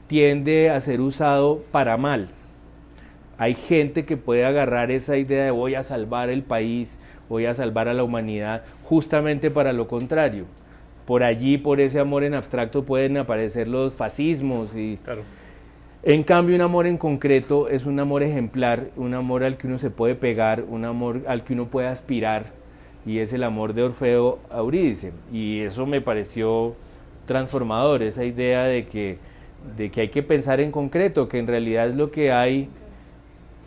tiende a ser usado para mal. Hay gente que puede agarrar esa idea de voy a salvar el país, voy a salvar a la humanidad, justamente para lo contrario. Por allí, por ese amor en abstracto, pueden aparecer los fascismos. Claro. En cambio, un amor en concreto es un amor ejemplar, un amor al que uno se puede pegar, un amor al que uno puede aspirar, y es el amor de Orfeo a Eurídice. Y eso me pareció transformador, esa idea de que hay que pensar en concreto, que en realidad es lo que hay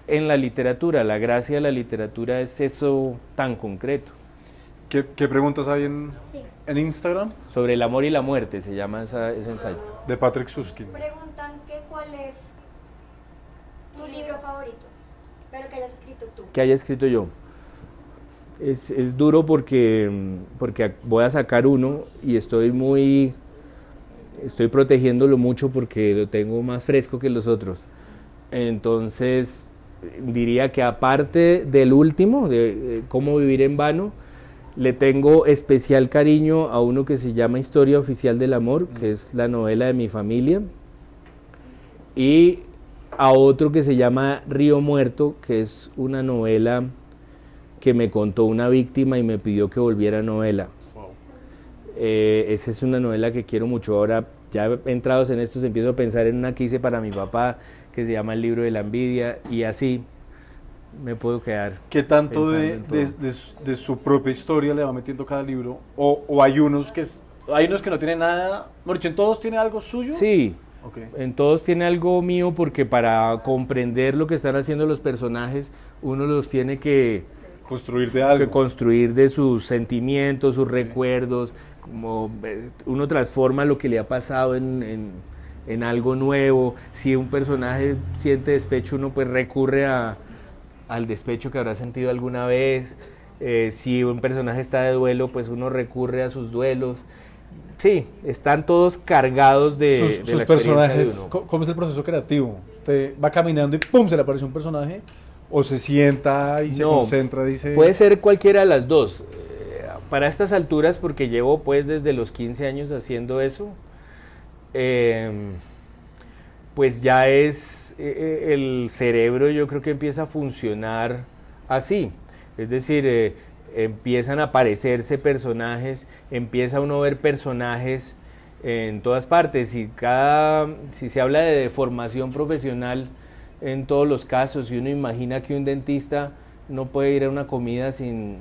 en la literatura. La gracia de la literatura es eso tan concreto. ¿Qué preguntas hay Sí. en Instagram? Sobre el amor y la muerte se llama ese ensayo. De Patrick Suskind. Preguntan que cuál es tu libro favorito, pero que hayas escrito tú. Que haya escrito yo. Es duro porque voy a sacar uno y estoy protegiéndolo mucho porque lo tengo más fresco que los otros. Entonces diría que aparte del último, de Cómo vivir en vano, le tengo especial cariño a uno que se llama Historia oficial del amor, que es la novela de mi familia, y a otro que se llama Río Muerto, que es una novela que me contó una víctima y me pidió que volviera a novela. Wow. Esa es una novela que quiero mucho. Ahora, ya entrados en esto, empiezo a pensar en una que hice para mi papá, que se llama El libro de la envidia, y así me puedo quedar. ¿Qué tanto pensando en todo. de su propia historia le va metiendo cada libro? ¿O hay unos que no tienen nada? Moricho, ¿en todos tiene algo suyo? Sí, Ok. En todos tiene algo mío porque para comprender lo que están haciendo los personajes, uno los tiene que Construir de algo. construir de sus sentimientos, sus recuerdos, como uno transforma lo que le ha pasado en algo nuevo. Si un personaje siente despecho, uno pues recurre al despecho que habrá sentido alguna vez. Si un personaje está de duelo, pues uno recurre a sus duelos. Sí, están todos cargados de sus la experiencia personajes, de uno. ¿cómo es el proceso creativo? ¿Usted va caminando y ¡pum! Se le aparece un personaje? ¿O se sienta y se No, concentra, dice? Puede ser cualquiera de las dos. Para estas alturas, porque llevo pues desde los 15 años haciendo eso, pues ya es el cerebro, yo creo que empieza a funcionar así. Es decir, empiezan a aparecerse personajes, empieza uno a ver personajes en todas partes. Si se habla de deformación profesional en todos los casos, si uno imagina que un dentista no puede ir a una comida sin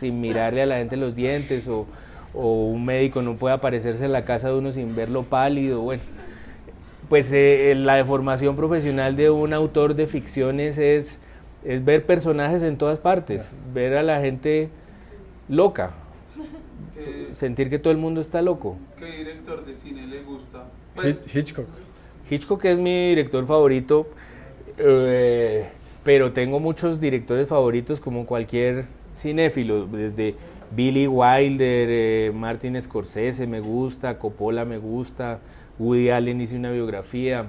mirarle a la gente los dientes, o un médico no puede aparecerse en la casa de uno sin verlo pálido, bueno, pues la deformación profesional de un autor de ficciones es ver personajes en todas partes, ver a la gente loca, sentir que todo el mundo está loco. ¿Qué director de cine le gusta? Hitchcock. Hitchcock es mi director favorito, pero tengo muchos directores favoritos como cualquier cinéfilo, desde Billy Wilder, Martin Scorsese me gusta, Coppola me gusta, Woody Allen hice una biografía.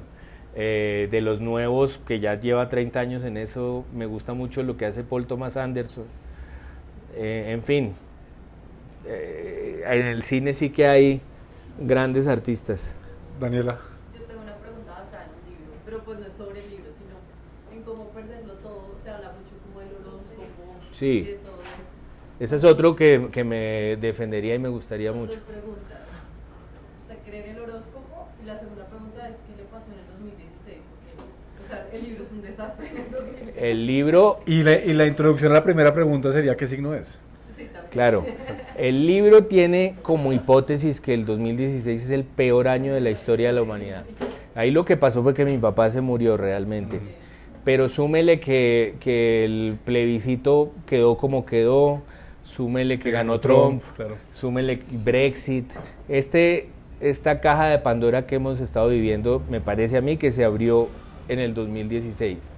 De los nuevos, que ya lleva 30 años en eso, me gusta mucho lo que hace Paul Thomas Anderson. En fin, en el cine sí que hay grandes artistas. Daniela. Yo tengo una pregunta basada en un libro, pero pues no es sobre el libro, sino en cómo perderlo todo. Se habla mucho como del horóscopo Sí. y de todo eso. Ese es otro que me defendería y me gustaría Son mucho. dos preguntas. ¿Usted cree en el horóscopo? Y la segunda pregunta es, ¿qué le pasó en el 2016? Porque, o sea, el libro es un desastre en el 2016. El libro, Y la introducción a la primera pregunta sería: ¿qué signo es? Sí, también. claro, el libro tiene como hipótesis que el 2016 es el peor año de la historia de la humanidad. Ahí lo que pasó fue que mi papá se murió realmente. Pero súmele que el plebiscito quedó como quedó, súmele que ganó Trump, claro. súmele Brexit. Esta caja de Pandora que hemos estado viviendo, me parece a mí que se abrió en el 2016.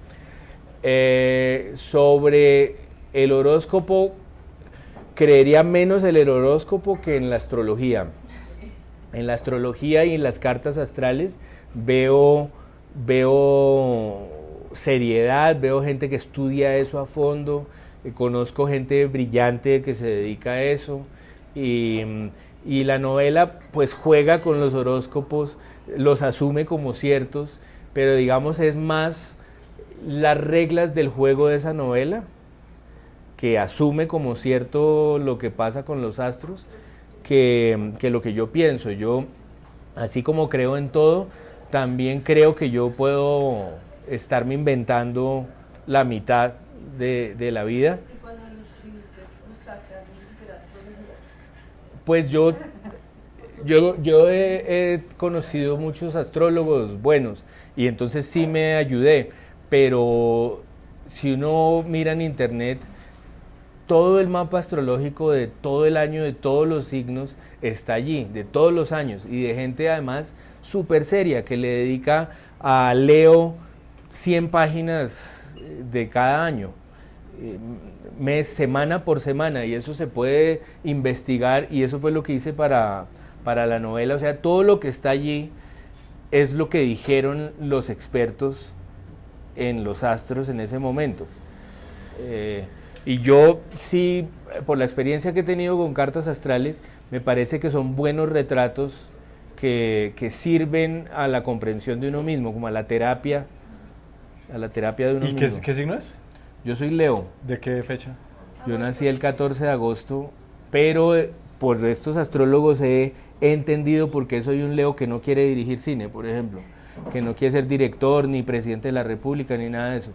Sobre el horóscopo, creería menos en el horóscopo que en la astrología. En la astrología y en las cartas astrales veo seriedad, veo gente que estudia eso a fondo, conozco gente brillante que se dedica a eso, y la novela pues juega con los horóscopos, los asume como ciertos, pero digamos es más las reglas del juego de esa novela, que asume como cierto lo que pasa con los astros, que lo que yo pienso. Yo, así como creo en todo, también creo que yo puedo estarme inventando la mitad de la vida. ¿Y cuando lo escribiste, buscaste a alguien que supiera astrología? Pues yo he conocido muchos astrólogos buenos y entonces sí me ayudé, pero si uno mira en internet, todo el mapa astrológico de todo el año, de todos los signos, está allí, de todos los años, y de gente además súper seria que le dedica a Leo 100 páginas de cada año, semana por semana, y eso se puede investigar, y eso fue lo que hice para la novela. O sea, todo lo que está allí es lo que dijeron los expertos en los astros en ese momento. Y yo sí, por la experiencia que he tenido con cartas astrales, me parece que son buenos retratos que sirven a la comprensión de uno mismo, como a la terapia de uno ¿Y mismo. qué signo es? Yo soy Leo, ¿De qué fecha? yo nací el 14 de agosto, pero por estos astrólogos he entendido por qué soy un Leo que no quiere dirigir cine, por ejemplo, que no quiere ser director, ni presidente de la República, ni nada de eso.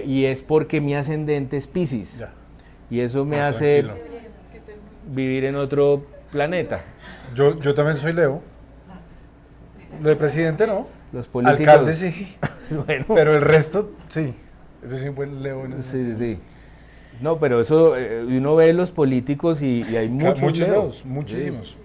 Y es porque mi ascendente es Piscis, Ya. y eso me Más hace tranquilo. vivir en otro planeta. Yo también soy Leo. Lo de presidente no. Los políticos. Alcalde sí. Bueno. Pero el resto, sí. Eso sí fue Leo en ese Sí, sentido. sí. No, pero eso, uno ve los políticos y hay muchos Muchos Leo. Leos, muchísimos.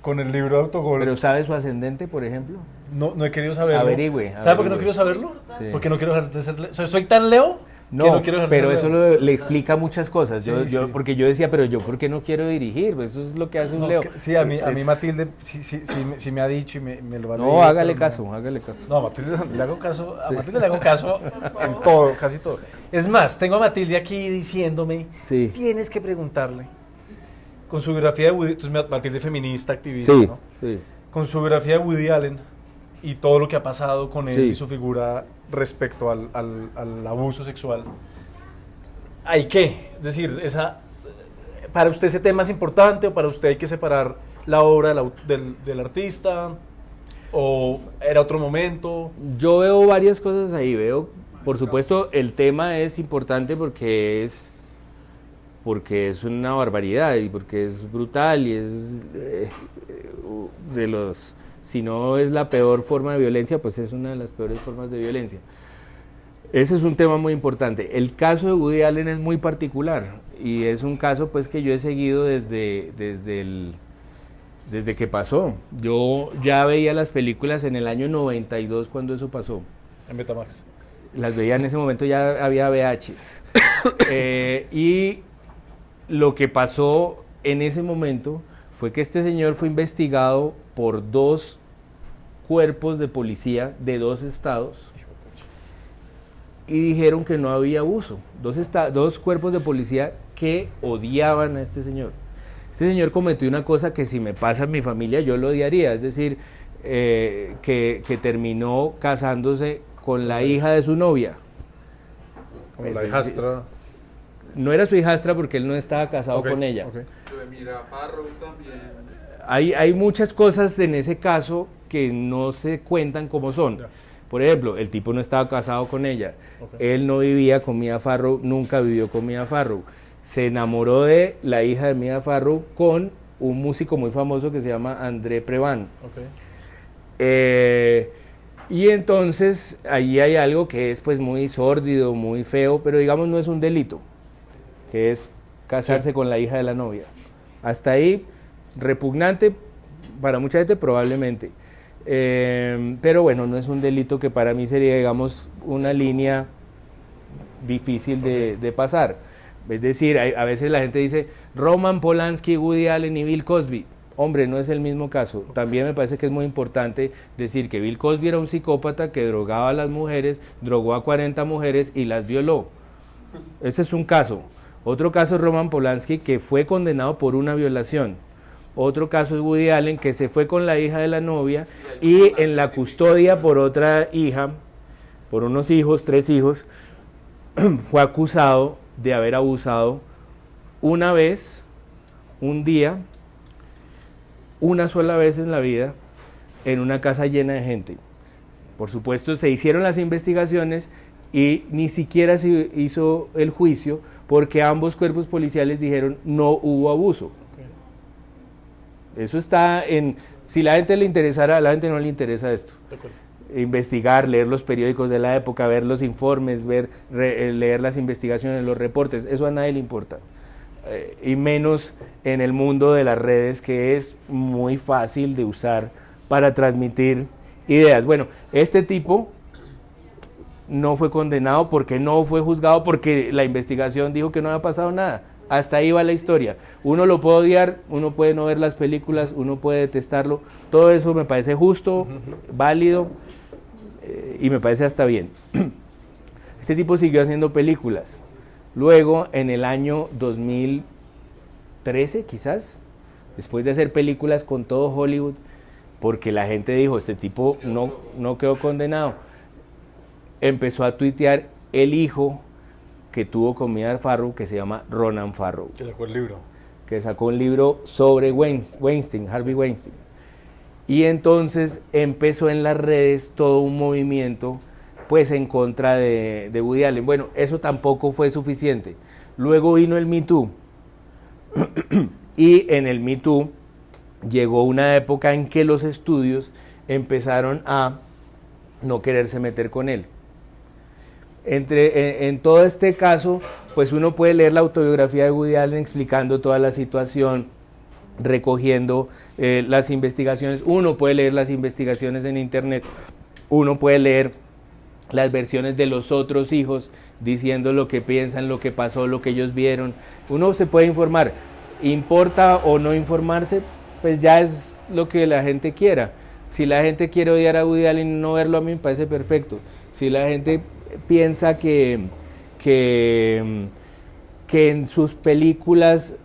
Con el libro de Autogol, Pero ¿sabe su ascendente, por ejemplo? no he querido saberlo. Averigüe, ¿Sabe por qué no averigüe. quiero saberlo? Sí. Porque no quiero dejar de ser Leo. O sea, soy tan Leo que No, no quiero dejar de pero ser eso Leo. le explica muchas cosas. Sí, sí. Porque yo decía, pero yo, ¿por qué no quiero dirigir? Pues eso es lo que hace un No, Leo. sí, a mí Es- Matilde sí me ha dicho y me lo va a No, leer, hágale pero caso, hágale caso. No, a Matilde le hago caso, a Matilde le hago caso en todo, casi todo. Es más, tengo a Matilde aquí diciéndome, Sí. tienes que preguntarle, con su biografía de Woody, entonces Matilde feminista, activista, Sí, ¿no? sí. Con su biografía de Woody Allen y todo lo que ha pasado con él Sí. y su figura respecto al abuso sexual, ¿hay qué? Es decir, ¿para usted ese tema es importante o para usted hay que separar la obra del artista? ¿O era otro momento? Yo veo varias cosas ahí. Veo, por supuesto, el tema es importante porque es una barbaridad y porque es brutal y es si no es la peor forma de violencia, pues es una de las peores formas de violencia. Ese es un tema muy importante. El caso de Woody Allen es muy particular y es un caso pues que yo he seguido desde que pasó. Yo ya veía las películas en el año 92 cuando eso pasó. En Betamax. Las veía en ese momento, ya había VHs. Y lo que pasó en ese momento fue que este señor fue investigado por 2 cuerpos de policía de 2 estados y dijeron que no había abuso. 2 cuerpos de policía que odiaban a este señor. Este señor cometió una cosa que si me pasa en mi familia yo lo odiaría, es decir, que terminó casándose con la hija de su novia. Como Es la decir, hijastra. No era su hijastra porque él no estaba casado Ok, con ella. ok. Lo de Mirafarro también. Hay muchas cosas en ese caso que no se cuentan como son. Ya. Por ejemplo, el tipo no estaba casado con ella. Ok. Él no vivía con Mia Farrow, nunca vivió con Mia Farrow. Se enamoró de la hija de Mia Farrow con un músico muy famoso que se llama André Previn. Ok. Y entonces allí hay algo que es pues muy sórdido, muy feo, pero digamos no es un delito, que es casarse con la hija de la novia. Hasta ahí, repugnante para mucha gente probablemente. Pero bueno, no es un delito que para mí sería, digamos, una línea difícil de pasar. Es decir, a veces la gente dice Roman Polanski, Woody Allen y Bill Cosby. Hombre, no es el mismo caso. También me parece que es muy importante decir que Bill Cosby era un psicópata que drogaba a las mujeres, drogó a 40 mujeres y las violó. Ese es un caso. Otro caso es Roman Polanski, que fue condenado por una violación. Otro caso es Woody Allen, que se fue con la hija de la novia y en la custodia por otra hija, por unos hijos, 3 hijos, fue acusado de haber abusado una vez, un día, una sola vez en la vida, en una casa llena de gente. Por supuesto, se hicieron las investigaciones y ni siquiera se hizo el juicio porque ambos cuerpos policiales dijeron no hubo abuso. Eso está en... Si la gente le interesara, a la gente no le interesa esto. De acuerdo. Investigar, leer los periódicos de la época, ver los informes, leer las investigaciones, los reportes, eso a nadie le importa. Y menos en el mundo de las redes, que es muy fácil de usar para transmitir ideas. Bueno, este tipo no fue condenado porque no fue juzgado, porque la investigación dijo que no había pasado nada. Hasta ahí va la historia. Uno lo puede odiar, uno puede no ver las películas, uno puede detestarlo. Todo eso me parece justo, válido y me parece hasta bien. Este tipo siguió haciendo películas. Luego, en el año 2013, quizás, después de hacer películas con todo Hollywood, porque la gente dijo, este tipo no quedó condenado, empezó a tuitear el hijo que tuvo con Mia Farrow, que se llama Ronan Farrow, Que sacó el libro. que sacó un libro sobre Weinstein, Harvey Weinstein. Y entonces empezó en las redes todo un movimiento pues en contra de Woody Allen. Bueno, eso tampoco fue suficiente. Luego vino el Me Too. Y en el Me Too llegó una época en que los estudios empezaron a no quererse meter con él. En todo este caso, pues uno puede leer la autobiografía de Woody Allen explicando toda la situación, recogiendo las investigaciones. Uno puede leer las investigaciones en internet, uno puede leer las versiones de los otros hijos diciendo lo que piensan, lo que pasó, lo que ellos vieron. Uno se puede informar. ¿Importa o no informarse? Pues ya es lo que la gente quiera. Si la gente quiere odiar a Woody Allen y no verlo, a mí me parece perfecto. Si la gente piensa que en sus películas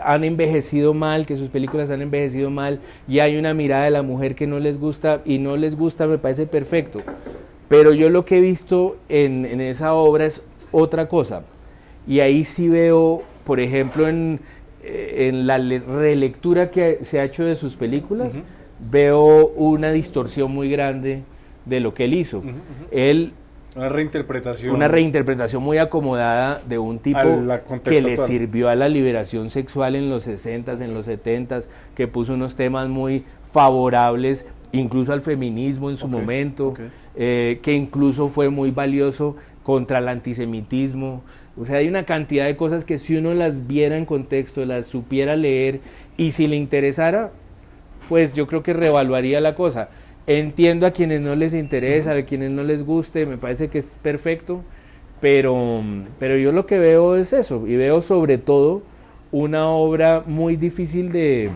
han envejecido mal, que sus películas han envejecido mal y hay una mirada de la mujer que no les gusta y no les gusta, me parece perfecto. Pero yo lo que he visto en esa obra es otra cosa. Y ahí sí veo, por ejemplo, en la relectura que se ha hecho de sus películas, veo una distorsión muy grande de lo que él hizo. Él... Una reinterpretación muy acomodada de un tipo que le sirvió a la liberación sexual en los 60s, en los 70s, que puso unos temas muy favorables, incluso al feminismo en su momento, que incluso fue muy valioso contra el antisemitismo. O sea, hay una cantidad de cosas que si uno las viera en contexto, las supiera leer, y si le interesara, pues yo creo que reevaluaría la cosa. Entiendo a quienes no les interesa, a quienes no les guste, me parece que es perfecto, pero yo lo que veo es eso, y veo sobre todo una obra muy difícil de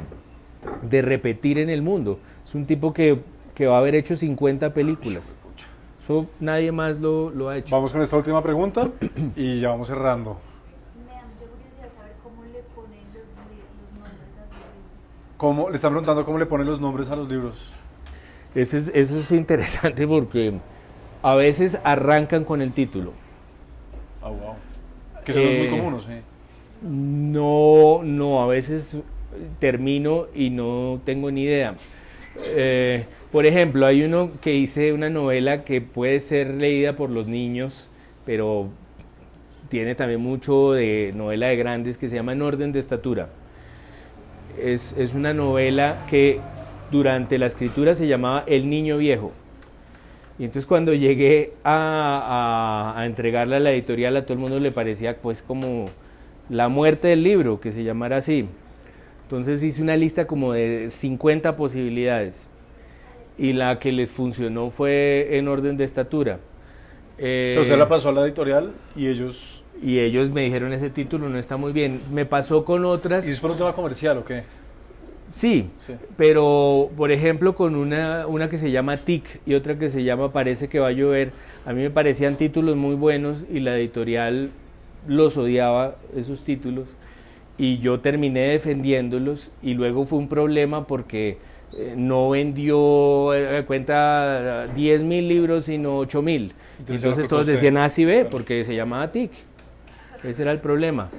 repetir en el mundo. Es un tipo que va a haber hecho 50 películas. Eso nadie más lo ha hecho. Vamos con esta última pregunta y ya vamos cerrando. Me da mucha curiosidad saber cómo le ponen los nombres a sus libros. ¿Cómo, le están preguntando cómo le ponen los nombres a los libros? Eso es interesante porque a veces arrancan con el título. Ah, wow. Que eso no es muy común, ¿sí? No, a veces termino y no tengo ni idea. Por ejemplo, hay uno que hice una novela que puede ser leída por los niños, pero tiene también mucho de novela de grandes, que se llama En orden de estatura. Es una novela que durante la escritura se llamaba El niño viejo. Y entonces cuando llegué a entregarla a la editorial, a todo el mundo le parecía pues como la muerte del libro, que se llamara así. Entonces hice una lista como de 50 posibilidades y la que les funcionó fue En orden de estatura. Usted la pasó a la editorial y ellos... Y ellos me dijeron ese título no está muy bien. Me pasó con otras... ¿Y es por un tema comercial o qué? Sí, pero por ejemplo con una que se llama Tic y otra que se llama Parece que va a llover, a mí me parecían títulos muy buenos y la editorial los odiaba, esos títulos, y yo terminé defendiéndolos y luego fue un problema porque no vendió, cuenta 10.000 libros sino 8.000, entonces todos decían A sí B porque se llamaba Tic, ese era el problema,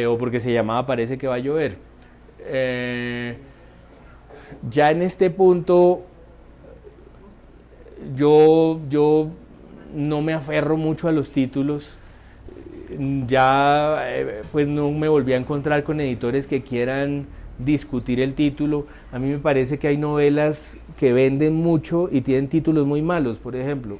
o porque se llamaba Parece que va a llover. Ya en este punto yo no me aferro mucho a los títulos, ya pues no me volví a encontrar con editores que quieran discutir el título. A mí me parece que hay novelas que venden mucho y tienen títulos muy malos, por ejemplo.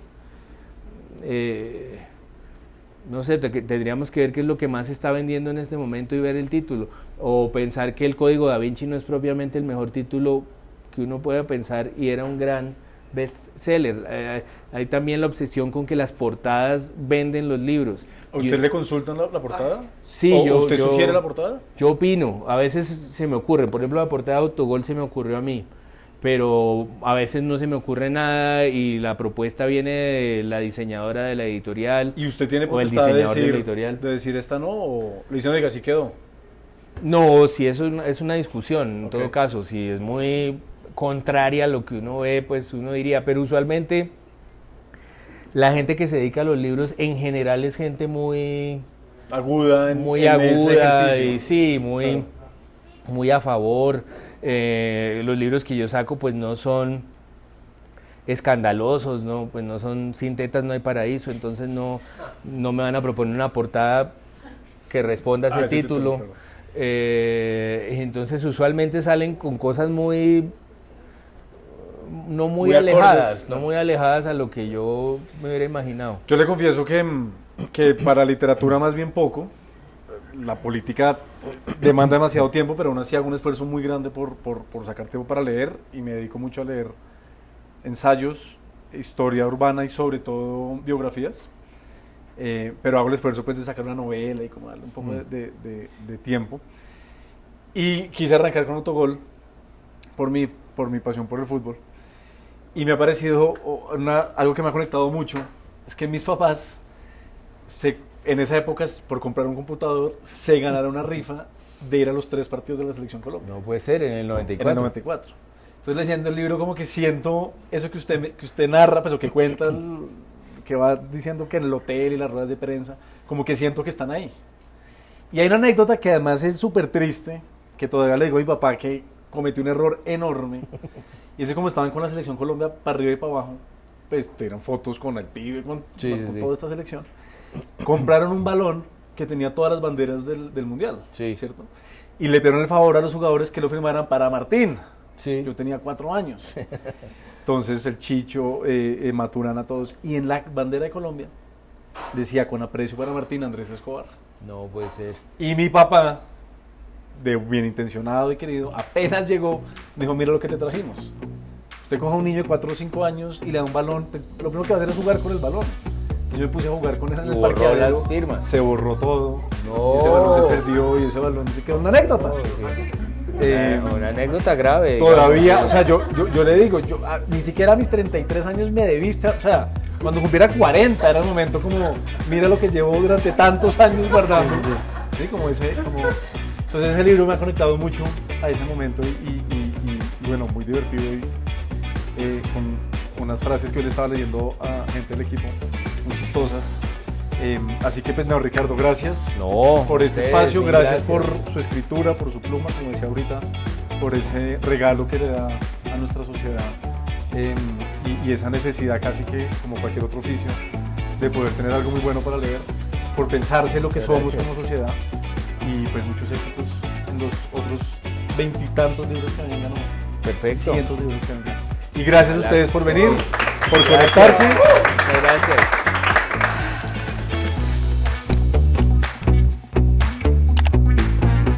No sé, tendríamos que ver qué es lo que más se está vendiendo en este momento y ver el título, o pensar que El Código Da Vinci no es propiamente el mejor título que uno pueda pensar y era un gran bestseller. Hay también la obsesión con que las portadas venden los libros. ¿A usted le consultan la portada? Sí, ¿Usted sugiere la portada? Yo opino, a veces se me ocurre, por ejemplo la portada de Autogol se me ocurrió a mí, pero a veces no se me ocurre nada y la propuesta viene de la diseñadora de la editorial. ¿Y usted tiene o el potestad diseñador de la editorial. de decir esta no? ¿O le dicen, oiga, así quedó? No, si eso es una discusión, en todo caso, si es muy contraria a lo que uno ve, pues uno diría, pero usualmente la gente que se dedica a los libros en general es gente muy aguda, y sí, muy a favor. Los libros que yo saco pues no son escandalosos, ¿no? Pues no son Sin tetas no hay paraíso, entonces no me van a proponer una portada que responda a ese título. Claro. Entonces usualmente salen con cosas muy no muy, Muy alejadas, acordes. no muy alejadas a lo que yo me hubiera imaginado. Yo le confieso que para literatura más bien poco. La política demanda demasiado tiempo, pero aún así hago un esfuerzo muy grande por sacar tiempo para leer y me dedico mucho a leer ensayos, historia urbana y sobre todo biografías. Pero hago el esfuerzo pues de sacar una novela y como darle un poco de tiempo. Y quise arrancar con Autogol por mi pasión por el fútbol. Y me ha parecido algo que me ha conectado mucho, es que mis papás en esa época, por comprar un computador, se ganaron una rifa de ir a los 3 partidos de la Selección Colombia. No puede ser, en el 94. En el 94. Entonces, leyendo el libro, como que siento eso que usted narra, pues, o que cuenta, que va diciendo que en el hotel y las ruedas de prensa, como que siento que están ahí. Y hay una anécdota que además es súper triste, que todavía le digo a mi papá que cometió un error enorme. Y es que como estaban con la Selección Colombia, para arriba y para abajo, pues, eran fotos con el pibe, con toda esta selección. Compraron un balón que tenía todas las banderas del mundial, ¿cierto? Y le pidieron el favor a los jugadores que lo firmaran para Martín. Sí. Yo tenía 4 años. Entonces el Chicho, Maturana, todos. Y en la bandera de Colombia decía con aprecio para Martín Andrés Escobar. No puede ser. Y mi papá, de bien intencionado y querido, apenas llegó, me dijo, mira lo que te trajimos. Usted coja a un niño de 4 o 5 años y le da un balón, pues lo primero que va a hacer es jugar con el balón. Yo me puse a jugar con él en el parqueadero. Las firmas. Se borró todo. No. Y ese balón se perdió y ese balón se quedó una anécdota. Una anécdota grave. Todavía, o sea, yo le digo, ni siquiera a mis 33 años me debiste, o sea, cuando cumpliera 40 era el momento como, mira lo que llevo durante tantos años guardando. Sí, como entonces ese libro me ha conectado mucho a ese momento y bueno, muy divertido y con unas frases que hoy le estaba leyendo a gente del equipo, muy chistosas. Así que pues no, Ricardo, gracias por este espacio, gracias por su escritura, por su pluma, como decía ahorita, por ese regalo que le da a nuestra sociedad y esa necesidad casi que, como cualquier otro oficio, de poder tener algo muy bueno para leer, por pensarse lo que somos como sociedad y pues muchos éxitos en los otros 20 y tantos libros que vengan, ¿no? Perfecto. Cientos de libros que vengan. Y gracias a ustedes por venir, por conectarse. Muchas gracias.